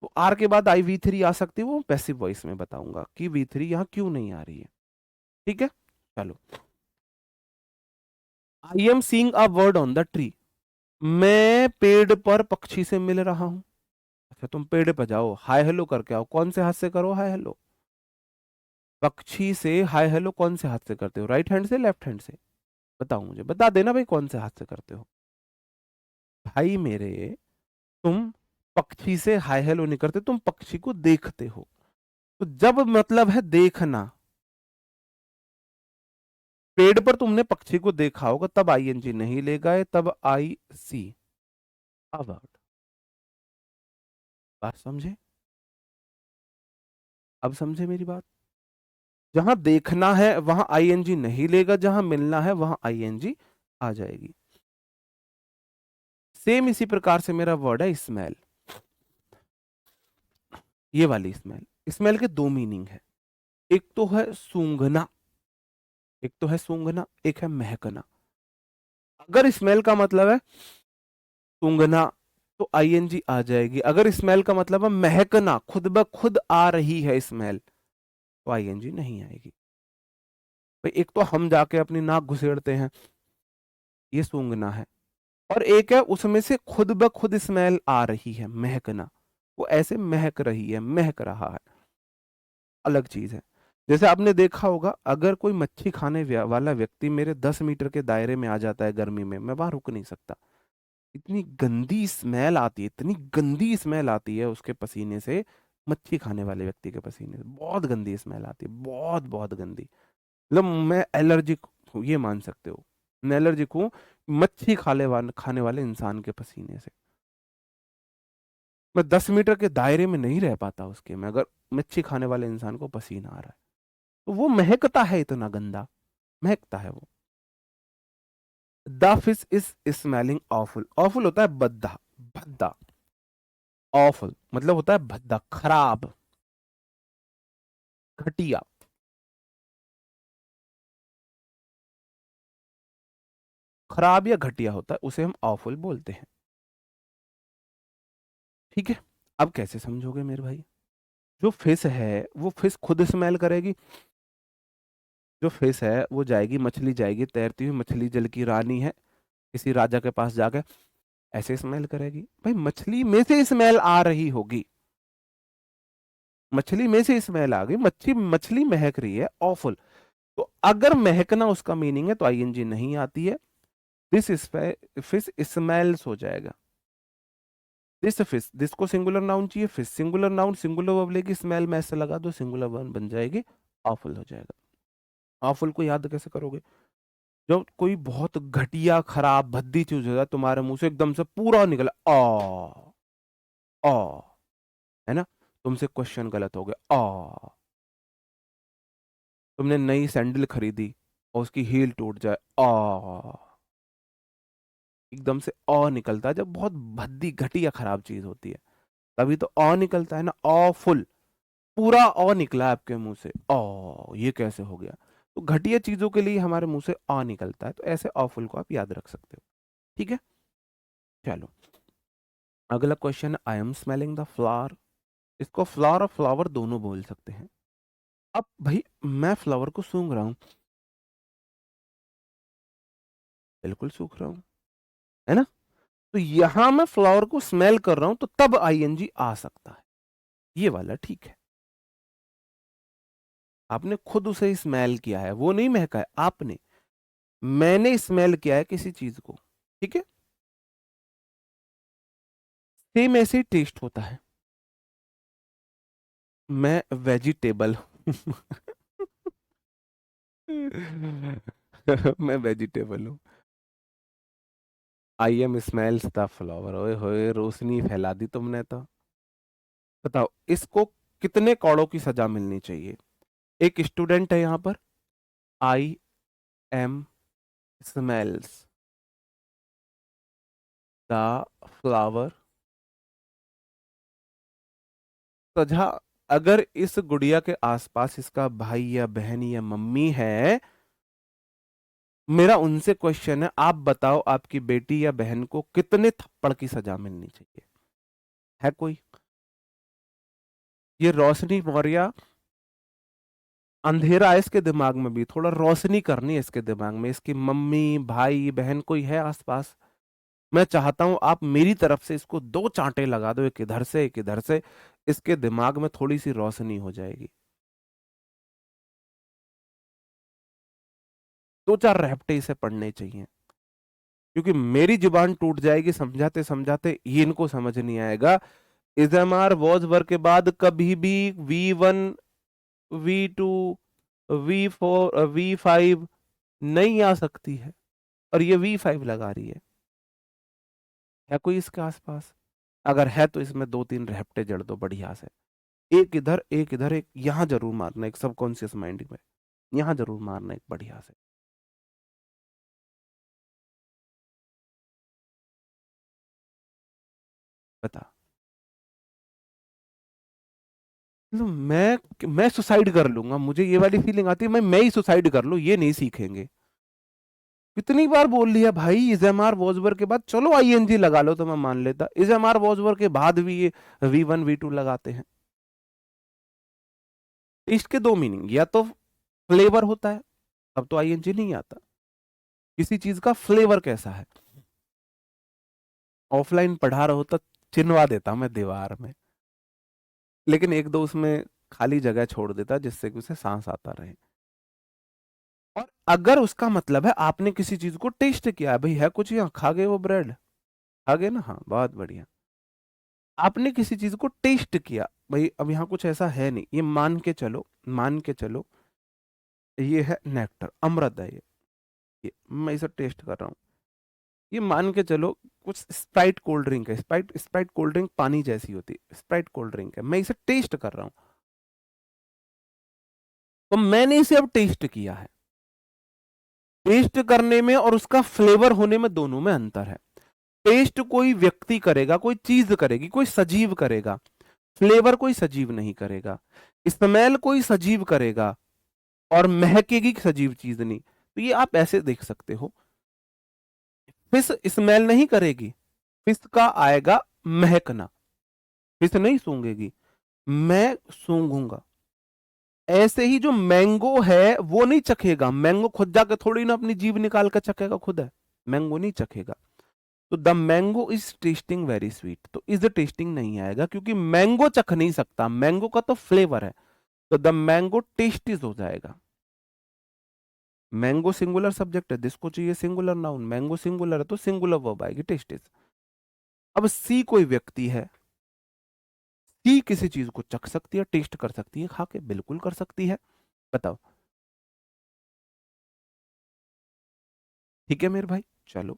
तो आर के बाद आई V3 आ सकती है, वो पैसिव वॉइस में बताऊंगा कि V3 यहां क्यों नहीं आ रही है। ठीक है, चलो। I am seeing a word on the tree, मैं पेड़ पर पक्षी से मिल रहा हूं। अच्छा, तुम पेड़ पर जाओ, हाय हेलो करके आओ, कौन से हाथ से करो हाय हेलो? पक्षी से हाय हेलो कौन से हाथ से करते हो, राइट हैंड से लेफ्ट हैंड से? बताओ मुझे, बता देना भाई कौन से हाथ से करते हो। भाई मेरे, तुम पक्षी से हाय हेलो नहीं करते, तुम पक्षी को देखते हो। तो जब मतलब है देखना, पेड़ पर तुमने पक्षी को देखा होगा, तब आईएनजी नहीं लेगा, तब आई सी अवर्ड। बात समझे? अब समझे मेरी बात? जहां देखना है वहां आईएनजी नहीं लेगा, जहां मिलना है वहां आईएनजी आ जाएगी। सेम इसी प्रकार से मेरा वर्ड है स्मेल, ये वाली स्मेल। स्मेल के दो मीनिंग है, एक तो है सूंघना, एक तो है सूंघना, एक है महकना। अगर स्मेल का मतलब है सूंघना तो आईएनजी आ जाएगी, अगर स्मेल का मतलब है महकना, खुद ब खुद आ रही है स्मेल, तो आईएनजी नहीं आएगी। भाई एक तो हम जाके अपनी नाक घुसेड़ते हैं, ये सूंघना है, और एक है उसमें से खुद ब खुद स्मेल आ रही है, महकना, वो ऐसे महक रही है, महक रहा है, अलग चीज है। जैसे आपने देखा होगा, अगर कोई मच्छी खाने वाला व्यक्ति मेरे 10 मीटर के दायरे में आ जाता है गर्मी में, मैं वहां रुक नहीं सकता। इतनी गंदी स्मेल आती है, इतनी गंदी स्मेल आती है उसके पसीने से, मच्छी खाने वाले व्यक्ति के पसीने से बहुत गंदी स्मेल आती है, बहुत बहुत गंदी। मतलब मैं एलर्जिक हूँ, ये मान सकते हो, मैं एलर्जिक हूँ मच्छी खाने वाले इंसान के पसीने से। मैं 10 मीटर के दायरे में नहीं रह पाता उसके में, अगर मच्छी खाने वाले इंसान को पसीना आ रहा है, तो वो महकता है, इतना गंदा महकता है वो। The fish is smelling awful, awful होता है बद्दा, भद्दा। ऑफुल मतलब होता है भद्दा, खराब, घटिया। खराब या घटिया होता है, उसे हम ऑफुल बोलते हैं। ठीक है, अब कैसे समझोगे मेरे भाई? जो फिश है वो फिश खुद स्मेल करेगी? जो फिश है वो जाएगी, मछली जाएगी, तैरती हुई मछली, जल की रानी है, किसी राजा के पास जाके ऐसे स्मेल करेगी? भाई मछली में से स्मेल आ रही होगी, मछली में से स्मेल आ गई, मच्छी मछली महक रही है, ऑफुल। तो अगर महकना उसका मीनिंग है तो आईएनजी नहीं आती है, दिस फिश स्मेल्स हो जाएगा। दिस फिश, दिस को सिंगुलर नाउन चाहिए, fish singular noun, singular verb लेगी, स्मेल में ऐसे लगा दो, सिंगुलर वर्ब बन जाएगी, ऑफुल हो जाएगा। ऑफुल को याद कैसे करोगे? जब कोई बहुत घटिया खराब भद्दी चीज हो जाए तुम्हारे मुंह से, एकदम से पूरा निकला आ, है ना? तुमसे क्वेश्चन गलत हो गया, तुमने नई सैंडल खरीदी और उसकी हील टूट जाए, एकदम से निकलता है जब बहुत भद्दी घटिया खराब चीज होती है, तभी तो निकलता है ना, फुल, पूरा निकला आपके मुंह से, ये कैसे हो गया? तो घटिया चीजों के लिए हमारे मुंह से निकलता है, तो ऐसे फुल को आप याद रख सकते हो। ठीक है, चलो। अगला question, I am smelling the flower. इसको फ्लावर और फ्लावर दोनों बोल सकते हैं। अब भाई मैं फ्लावर को सूंघ रहा हूँ, बिल्कुल सूख रहा हूँ, है ना? तो यहां मैं फ्लावर को स्मेल कर रहा हूं, तो तब आईएनजी आ सकता है, ये वाला ठीक है। आपने खुद उसे स्मेल किया है, वो नहीं महका है आपने, मैंने स्मेल किया है किसी चीज को, ठीक है? सेम ऐसे ही टेस्ट होता है। मैं वेजिटेबल हूं मैं वेजिटेबल हूं। I am smells the flower, ओए होए रोशनी फैला दी तुमने तो। बताओ इसको कितने कौड़ों की सजा मिलनी चाहिए? एक स्टूडेंट है यहां पर, I am smells the flower, सजा। अगर इस गुड़िया के आसपास इसका भाई या बहन या मम्मी है, मेरा उनसे क्वेश्चन है, आप बताओ आपकी बेटी या बहन को कितने थप्पड़ की सजा मिलनी चाहिए? है कोई? ये रोशनी मौर्य अंधेरा है इसके दिमाग में भी, थोड़ा रोशनी करनी है इसके दिमाग में, इसकी मम्मी भाई बहन कोई है आसपास। मैं चाहता हूं आप मेरी तरफ से इसको दो चांटे लगा दो, एक इधर से एक इधर से, इसके दिमाग में थोड़ी सी रोशनी हो जाएगी। दो चार रैप्टे इसे पढ़ने चाहिए, क्योंकि मेरी जुबान टूट जाएगी समझाते समझाते, ये इनको समझ नहीं आएगा। इज एम आर वॉज वर्ग के बाद कभी भी V1 V2 V4 V5 नहीं आ सकती है, और ये V5 लगा रही है कोई इसके आसपास? अगर है तो इसमें दो तीन रैप्टे जड़ दो बढ़िया से, एक इधर एक इधर, एक यहां जरूर मारना, एक सबकॉन्शियस माइंड में यहां जरूर मारना एक बढ़िया से। बता। मतलब मैं सुसाइड कर लूंगा, मुझे ये वाली फीलिंग आती है, मैं ही सुसाइड कर लूं, ये नहीं सीखेंगे। कितनी बार बोल लिया भाई, इज एम आर वॉजवर के बाद, चलो आईएनजी लगा लो तो मैं मान लेता, इज एम आर वॉजवर के बाद भी ये V1 V2 लगाते हैं। इसके दो मीनिंग, या तो फ्लेवर होता है, अब तो आईएनजी नहीं आता, किसी चीज का फ्लेवर कैसा है। ऑफलाइन पढ़ा रहा होता, चिन्हवा देता मैं दीवार में, लेकिन एक दो उसमें खाली जगह छोड़ देता जिससे कि उसे सांस आता रहे। और अगर उसका मतलब है आपने किसी चीज को टेस्ट किया, भाई है कुछ यहाँ, खा गए वो ब्रेड, खा गए ना, हाँ बहुत बढ़िया, आपने किसी चीज को टेस्ट किया, भाई अब यहाँ कुछ ऐसा है नहीं, ये मान के चलो, मान के चलो ये है नेक्टर, अमृत है ये मैं इसे टेस्ट कर रहा हूँ, ये मान के चलो कुछ स्प्राइट कोल्ड ड्रिंक है, स्प्राइट स्प्राइट कोल्ड ड्रिंक पानी जैसी होती है, स्प्राइट कोल्ड ड्रिंक है, मैं इसे टेस्ट कर रहा हूँ, तो मैंने इसे अब टेस्ट किया है। टेस्ट करने में और उसका फ्लेवर होने में, दोनों में अंतर है। टेस्ट कोई व्यक्ति करेगा, कोई चीज करेगी, कोई सजीव करेगा, फ्लेवर कोई सजीव नहीं करेगा। स्मेल कोई सजीव करेगा, और महकेगी सजीव चीज नहीं। तो ये आप ऐसे देख सकते हो, फिश स्मेल नहीं करेगी, फिश का आएगा महकना, फिश नहीं सूंघेगी, मैं सूंघूंगा। ऐसे ही जो मैंगो है वो नहीं चखेगा, मैंगो खुद जाके थोड़ी ना अपनी जीभ निकाल कर चखेगा, खुद है, मैंगो नहीं चखेगा। तो the mango is testing very sweet, तो इज टेस्टिंग नहीं आएगा, क्योंकि मैंगो चख नहीं सकता, मैंगो का तो फ्लेवर है, तो द मैंगो टेस्टीज हो जाएगा। मैंगो सिंगुलर सब्जेक्ट है, जिसको चाहिए सिंगुलर नाउन, मैंगो सिंगुलर है तो सिंगुलर वर्ब आएगी, टेस्टीज। अब सी कोई व्यक्ति है, सी किसी चीज को चख सकती है, टेस्ट कर सकती है, खा के बिल्कुल कर सकती है। बताओ। ठीक है मेरे भाई, चलो,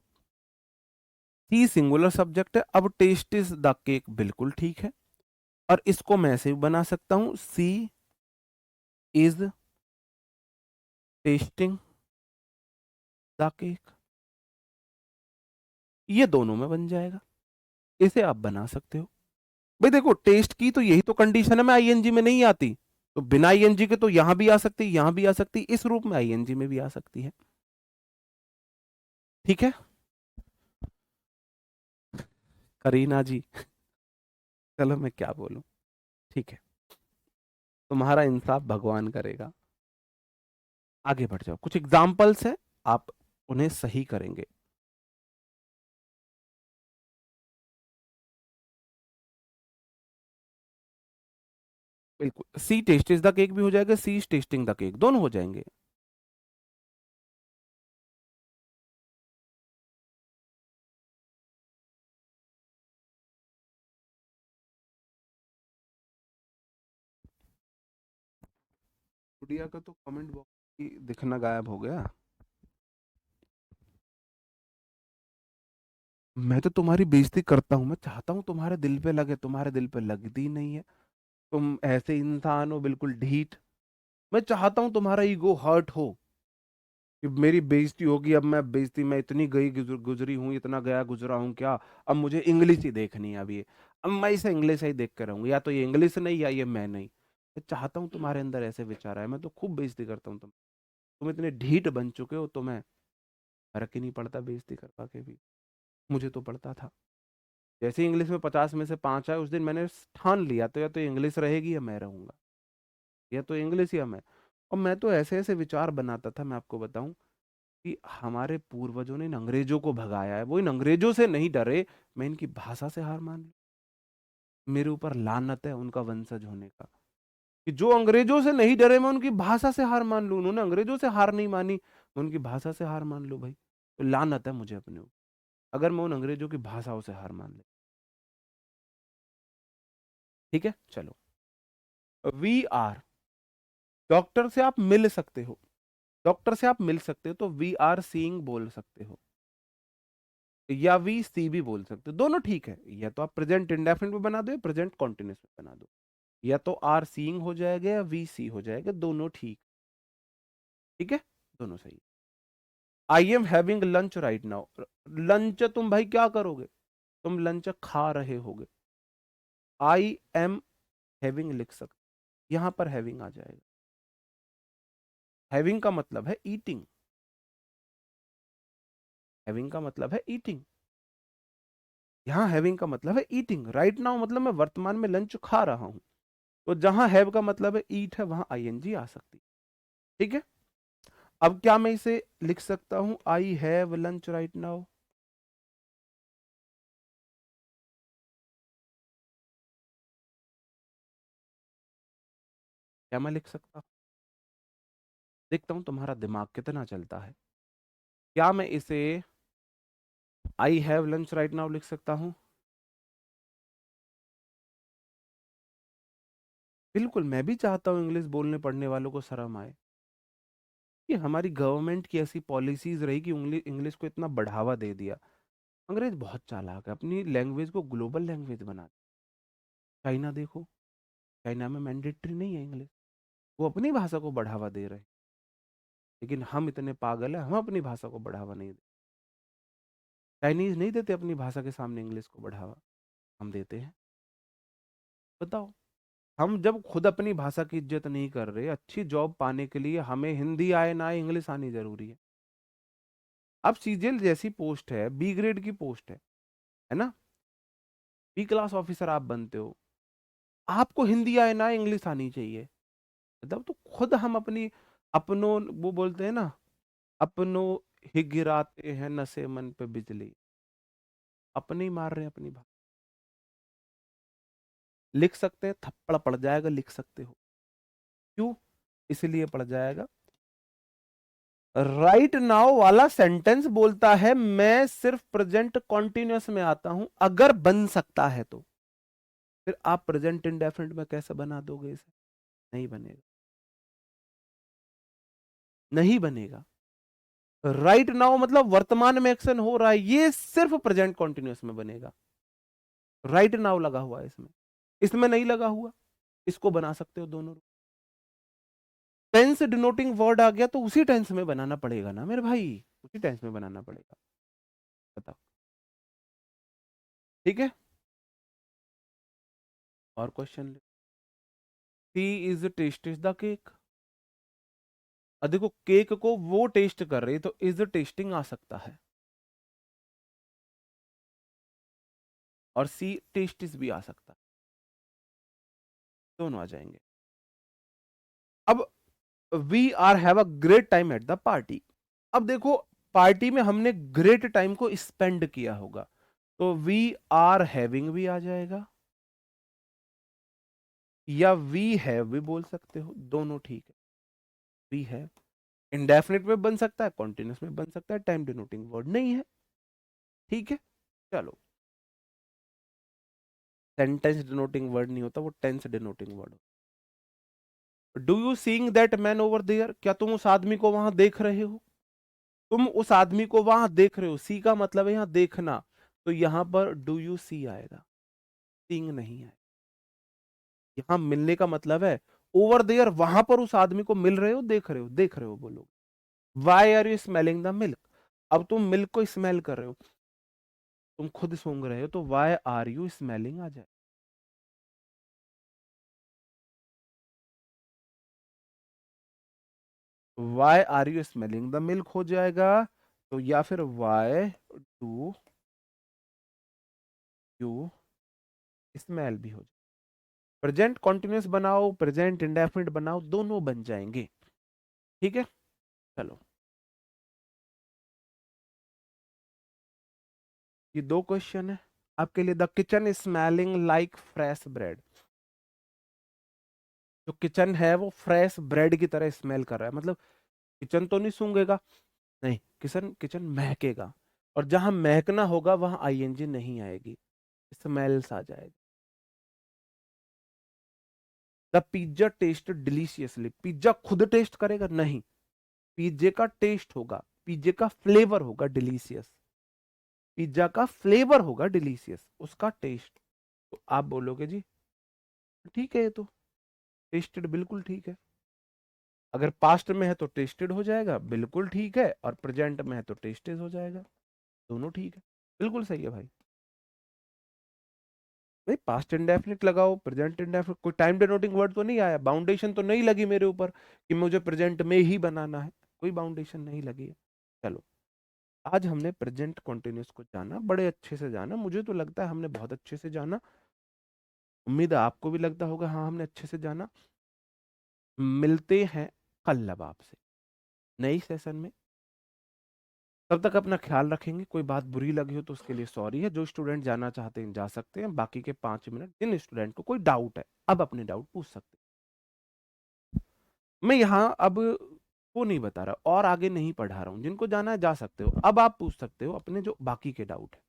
सी सिंगुलर सब्जेक्ट है, अब टेस्ट इज द केक बिल्कुल ठीक है, और इसको मैं ऐसे भी बना सकता हूं, सी इज टेस्टिंग द केक, ये दोनों में बन जाएगा, इसे आप बना सकते हो। भाई देखो, टेस्ट की तो यही तो कंडीशन है, मैं आईएनजी में नहीं आती, तो बिना आईएनजी के तो यहां भी आ सकती, यहां भी आ सकती, इस रूप में आईएनजी में भी आ सकती है। ठीक है करीना जी, चलो मैं क्या बोलूं, ठीक है, तुम्हारा इंसाफ भगवान करेगा। आगे बढ़ जाओ, कुछ एग्जाम्पल्स है, आप उन्हें सही करेंगे। बिल्कुल, सी टेस्ट इज द केक भी हो जाएगा, सी इज टेस्टिंग द केक, दोनों हो जाएंगे। गुड़िया का तो कमेंट बॉक्स दिखना गायब हो गया। मैं तो तुम्हारी बेइज्जती करता हूँ, मैं चाहता हूँ तुम्हारे दिल पे लगे, तुम्हारे दिल पे लगती नहीं है। तुम ऐसे इंसान हो बिल्कुल ढीठ, मैं चाहता हूँ तुम्हारा ईगो हर्ट हो कि मेरी बेइज्जती होगी, अब मैं बेइज्जती, मैं इतनी गई गुजरी हूँ, इतना गया गुजरा हूँ क्या, अब मुझे इंग्लिश ही देखनी है, अभी अब मैं इसे इंग्लिश ही देख कर रहूंगा, या तो ये इंग्लिश नहीं या ये मैं नहीं। मैं चाहता हूँ तुम्हारे अंदर ऐसे विचार आए, मैं तो खूब बेइज्जती करता हूँ तुम इतने ढीठ बन चुके हो, तुम्हें फर्क ही नहीं पड़ता बेइज्जती करवा के भी, मुझे तो पड़ता था। जैसे इंग्लिश में 50 में से 5 आए, उस दिन मैंने ठान लिया, तो या तो इंग्लिश रहेगी या मैं रहूंगा, या तो इंग्लिश या मैं। और मैं तो ऐसे ऐसे विचार बनाता था, मैं आपको बताऊं, कि हमारे पूर्वजों ने इन अंग्रेजों को भगाया है, वो इन अंग्रेजों से नहीं डरे, मैं इनकी भाषा से हार मान लूं। मेरे ऊपर लानत है उनका वंशज होने का, कि जो अंग्रेजों से नहीं डरे मैं उनकी भाषा से हार मान लूं। उन्होंने अंग्रेजों से हार नहीं मानी, मैं उनकी भाषा से हार मान लूं भाई। तो लानत है मुझे अपने ऊपर, अगर मैं उन अंग्रेजों की भाषाओं से हार मान ले। ठीक है, चलो। वी आर, डॉक्टर से आप मिल सकते हो, डॉक्टर से आप मिल सकते हो, तो वी आर सीइंग बोल सकते हो, या वी सी भी बोल सकते हो, दोनों ठीक है। या तो आप प्रेजेंट इंडेफिनिट में बना दो या प्रेजेंट कॉन्टिन्यूस में बना दो, या तो आर सीइंग हो जाएगा या वी सी हो जाएगा, दोनों ठीक। ठीक है, दोनों सही। आई am having lunch right now, lunch तुम भाई क्या करोगे, तुम लंच खा रहे होगे। आई एम हैविंग लिख सकते, यहां पर हैविंग आ जाएगा। हैविंग का मतलब है ईटिंग, हैविंग का मतलब है ईटिंग, यहां हैविंग का मतलब है ईटिंग। राइट नाउ मतलब मैं वर्तमान में लंच खा रहा हूं, तो जहां हैव का मतलब है ईट है, वहां आईएनजी आ सकती है। ठीक है, अब क्या मैं इसे लिख सकता हूं, I have lunch right now. क्या मैं लिख सकता हूं, देखता हूं तुम्हारा दिमाग कितना चलता है। क्या मैं इसे I have lunch right now लिख सकता हूं? बिल्कुल, मैं भी चाहता हूं इंग्लिश बोलने पढ़ने वालों को शर्म आए। कि हमारी गवर्नमेंट की ऐसी पॉलिसीज रही कि इंग्लिश को इतना बढ़ावा दे दिया। अंग्रेज बहुत चालाक है, अपनी लैंग्वेज को ग्लोबल लैंग्वेज बना दिया। चाइना देखो, चाइना में मैंडेटरी नहीं है इंग्लिश, वो अपनी भाषा को बढ़ावा दे रहे हैं। लेकिन हम इतने पागल हैं, हम अपनी भाषा को बढ़ावा नहीं देते। चाइनीज नहीं देते अपनी भाषा के सामने इंग्लिश को बढ़ावा, हम देते हैं। बताओ, हम जब खुद अपनी भाषा की इज्जत नहीं कर रहे, अच्छी जॉब पाने के लिए हमें हिंदी आए ना आए इंग्लिश आनी जरूरी है। अब सीजीएल जैसी पोस्ट है, बी ग्रेड की पोस्ट है ना, बी क्लास ऑफिसर आप बनते हो, आपको हिंदी आए ना इंग्लिश आनी चाहिए। मतलब तो खुद हम अपनी, अपनों, वो बोलते हैं ना, अपनों ही गिराते हैं नशे मन पे बिजली, अपने ही मार रहे हैं अपनी भाषा। लिख सकते हैं, थप्पड़ पड़ जाएगा, लिख सकते हो। क्यों? इसलिए पड़ जाएगा, राइट नाउ वाला सेंटेंस बोलता है मैं सिर्फ प्रेजेंट कॉन्टिन्यूअस में आता हूं अगर बन सकता है तो। फिर आप प्रेजेंट इंडेफिनिट में कैसे बना दोगे इसे? नहीं बनेगा, नहीं बनेगा। राइट नाउ मतलब वर्तमान में एक्शन हो रहा है, ये सिर्फ प्रेजेंट कॉन्टिन्यूअस में बनेगा। राइट नाउ लगा हुआ है इसमें, इसमें नहीं लगा हुआ, इसको बना सकते हो दोनों। टेंस डिनोटिंग वर्ड आ गया तो उसी टेंस में बनाना पड़ेगा ना मेरे भाई, उसी टेंस में बनाना पड़ेगा। बताओ, ठीक है। और question, see is test is the cake. अब देखो, केक को वो टेस्ट कर रही है तो इज टेस्टिंग आ सकता है, और सी टेस्ट इज भी आ सकता है, दोनों आ जाएंगे। अब we are have a great time at the party. अब देखो, पार्टी में हमने ग्रेट टाइम को स्पेंड किया होगा, तो वी आर हैविंग भी आ जाएगा, या वी हैव भी बोल सकते हो, दोनों ठीक है। वी हैव इंडेफिनिट में बन सकता है, कॉन्टिन्यूस में बन सकता है, टाइम डिनोटिंग वर्ड नहीं है। ठीक है, चलो। सेंटेंस डिनोटिंग वर्ड नहीं होता, वो tense denoting word. Do you seeing that man over there, क्या तुम उस आदमी को वहां देख रहे हो? तुम उस आदमी को वहां देख रहे हो, सी का मतलब है यहां देखना, तो यहां पर डू यू सी आएगा, सीइंग नहीं है। यहां मिलने का मतलब है ओवर देयर, वहां पर उस आदमी को मिल रहे हो, देख रहे हो, देख रहे हो बोलो। Why are you smelling the milk, अब तुम मिल्क को स्मेल कर रहे हो, तुम खुद सूंघ रहे हो, तो वाई आर यू स्मेलिंग आ जाए। Why are you smelling the milk हो जाएगा, तो या फिर वाई डू यू स्मेल भी हो जाए। प्रेजेंट कॉन्टिन्यूस बनाओ, प्रेजेंट इंडेफिनिट बनाओ, दोनों बन जाएंगे। ठीक है, चलो। ये 2 क्वेश्चन है आपके लिए। The kitchen smelling like fresh bread. जो किचन है वो फ्रेश ब्रेड की तरह स्मेल कर रहा है, मतलब किचन तो नहीं सूंघेगा, नहीं, किचन किचन महकेगा। और जहां महकना होगा वहां आईएनजी नहीं आएगी, स्मेल्स आ जाएगी। The pizza taste deliciously. Pizza खुद टेस्ट करेगा नहीं, पिज्जे का टेस्ट होगा, पिज्जे का फ्लेवर होगा डिलीशियस। पिज्जा का फ्लेवर होगा डिलीशियस, उसका टेस्ट। तो आप बोलोगे जी ठीक है, ये तो टेस्टेड बिल्कुल ठीक है। अगर पास्ट में है तो टेस्टेड हो जाएगा, बिल्कुल ठीक है, और प्रेजेंट में है तो टेस्टेड हो जाएगा, दोनों ठीक है, बिल्कुल सही है भाई। नहीं, पास्ट इंडेफिनिट लगाओ, प्रेजेंट इंडेफिनिट, कोई टाइम डिनोटिंग वर्ड तो नहीं आया, बाउंडेशन तो नहीं लगी मेरे ऊपर कि मुझे प्रेजेंट में ही बनाना है, कोई बाउंडेशन नहीं लगी है। चलो, आज हमने प्रेजेंट कॉन्टिन्यूस को जाना, बड़े अच्छे से जाना, मुझे तो लगता है हमने बहुत अच्छे से जाना। उम्मीद है आपको भी लगता होगा हाँ हमने अच्छे से जाना। मिलते हैं कल अब आपसे नई सेशन में। तब तक अपना ख्याल रखेंगे। कोई बात बुरी लगी हो तो उसके लिए सॉरी है। जो स्टूडेंट जाना चाहते हैं जा सकते हैं, बाकी के 5 मिनट जिन स्टूडेंट को कोई डाउट है अब अपने डाउट पूछ सकते हैं। मैं यहाँ अब वो नहीं बता रहा और आगे नहीं पढ़ा रहा हूँ, जिनको जाना है जा सकते हो, अब आप पूछ सकते हो अपने जो बाकी के डाउट है।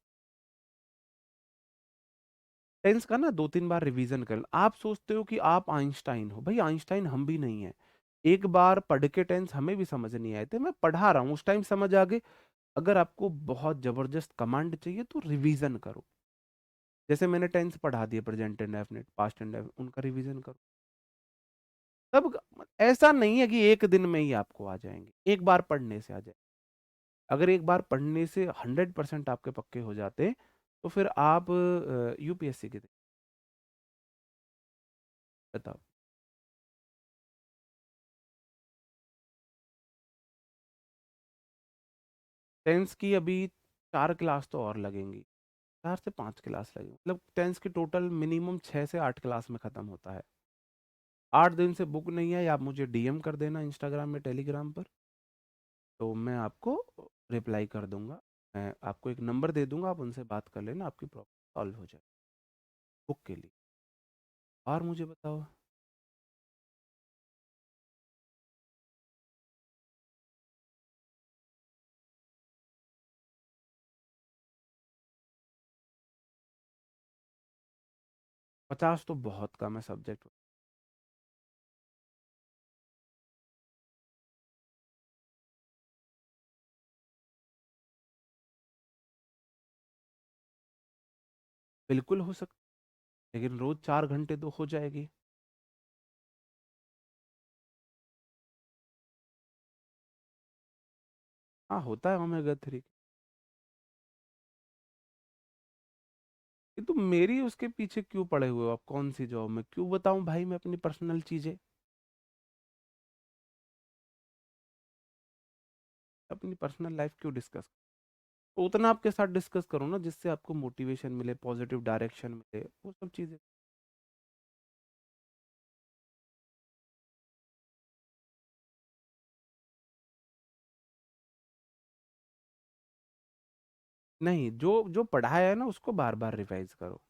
टेंस का ना 2-3 बार रिवीजन कर। आप सोचते हो कि आप आइंस्टाइन हो, भाई आइंस्टाइन हम भी नहीं है। एक बार पढ़ के टेंस हमें भी समझ नहीं आए थे, मैं पढ़ा रहा हूँ उस टाइम समझ आ गए। अगर आपको बहुत जबरदस्त कमांड चाहिए तो रिवीजन करो। जैसे मैंने टेंस पढ़ा दिया, प्रेजेंट इंडेफिनिट, पास्ट इंडेफिनिट, उनका रिवीजन करो। तब ऐसा नहीं है कि एक दिन में ही आपको आ जाएंगे, एक बार पढ़ने से आ जाए। अगर एक बार पढ़ने से 100% आपके पक्के हो जाते तो फिर आप यूपीएससी के बताओ। टेंस की अभी 4 क्लास तो और लगेंगी, 4 से 5 क्लास लगेंगी, मतलब टेंस की टोटल मिनिमम 6 से 8 क्लास में खत्म होता है। 8 दिन से बुक नहीं है, आप मुझे डीएम कर देना इंस्टाग्राम में, टेलीग्राम पर, तो मैं आपको रिप्लाई कर दूंगा। मैं आपको एक नंबर दे दूंगा, आप उनसे बात कर लेना, आपकी प्रॉब्लम सॉल्व हो जाए बुक के लिए। और मुझे बताओ। 50 तो बहुत कम है सब्जेक्ट। बिल्कुल हो सकता, लेकिन रोज 4 घंटे तो हो जाएगी। हाँ होता है ओमेगा 3। ये तो मेरी उसके पीछे क्यों पड़े हुए हो आप, कौन सी जॉब में क्यों बताऊं भाई मैं अपनी पर्सनल चीजें, अपनी पर्सनल लाइफ क्यों डिस्कस। तो उतना आपके साथ डिस्कस करो ना जिससे आपको मोटिवेशन मिले, पॉजिटिव डायरेक्शन मिले, वो सब चीजें। नहीं, जो जो पढ़ाया है ना उसको बार बार रिवाइज करो।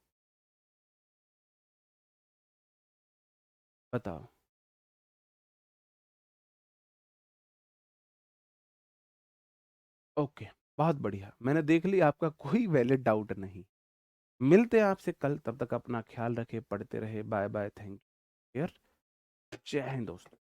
बताओ। ओके, बहुत बढ़िया, मैंने देख लिया आपका कोई वैलिड डाउट नहीं। मिलते हैं आपसे कल, तब तक अपना ख्याल रखे, पढ़ते रहे, बाय बाय, थैंक यू, जय हिंद दोस्तों।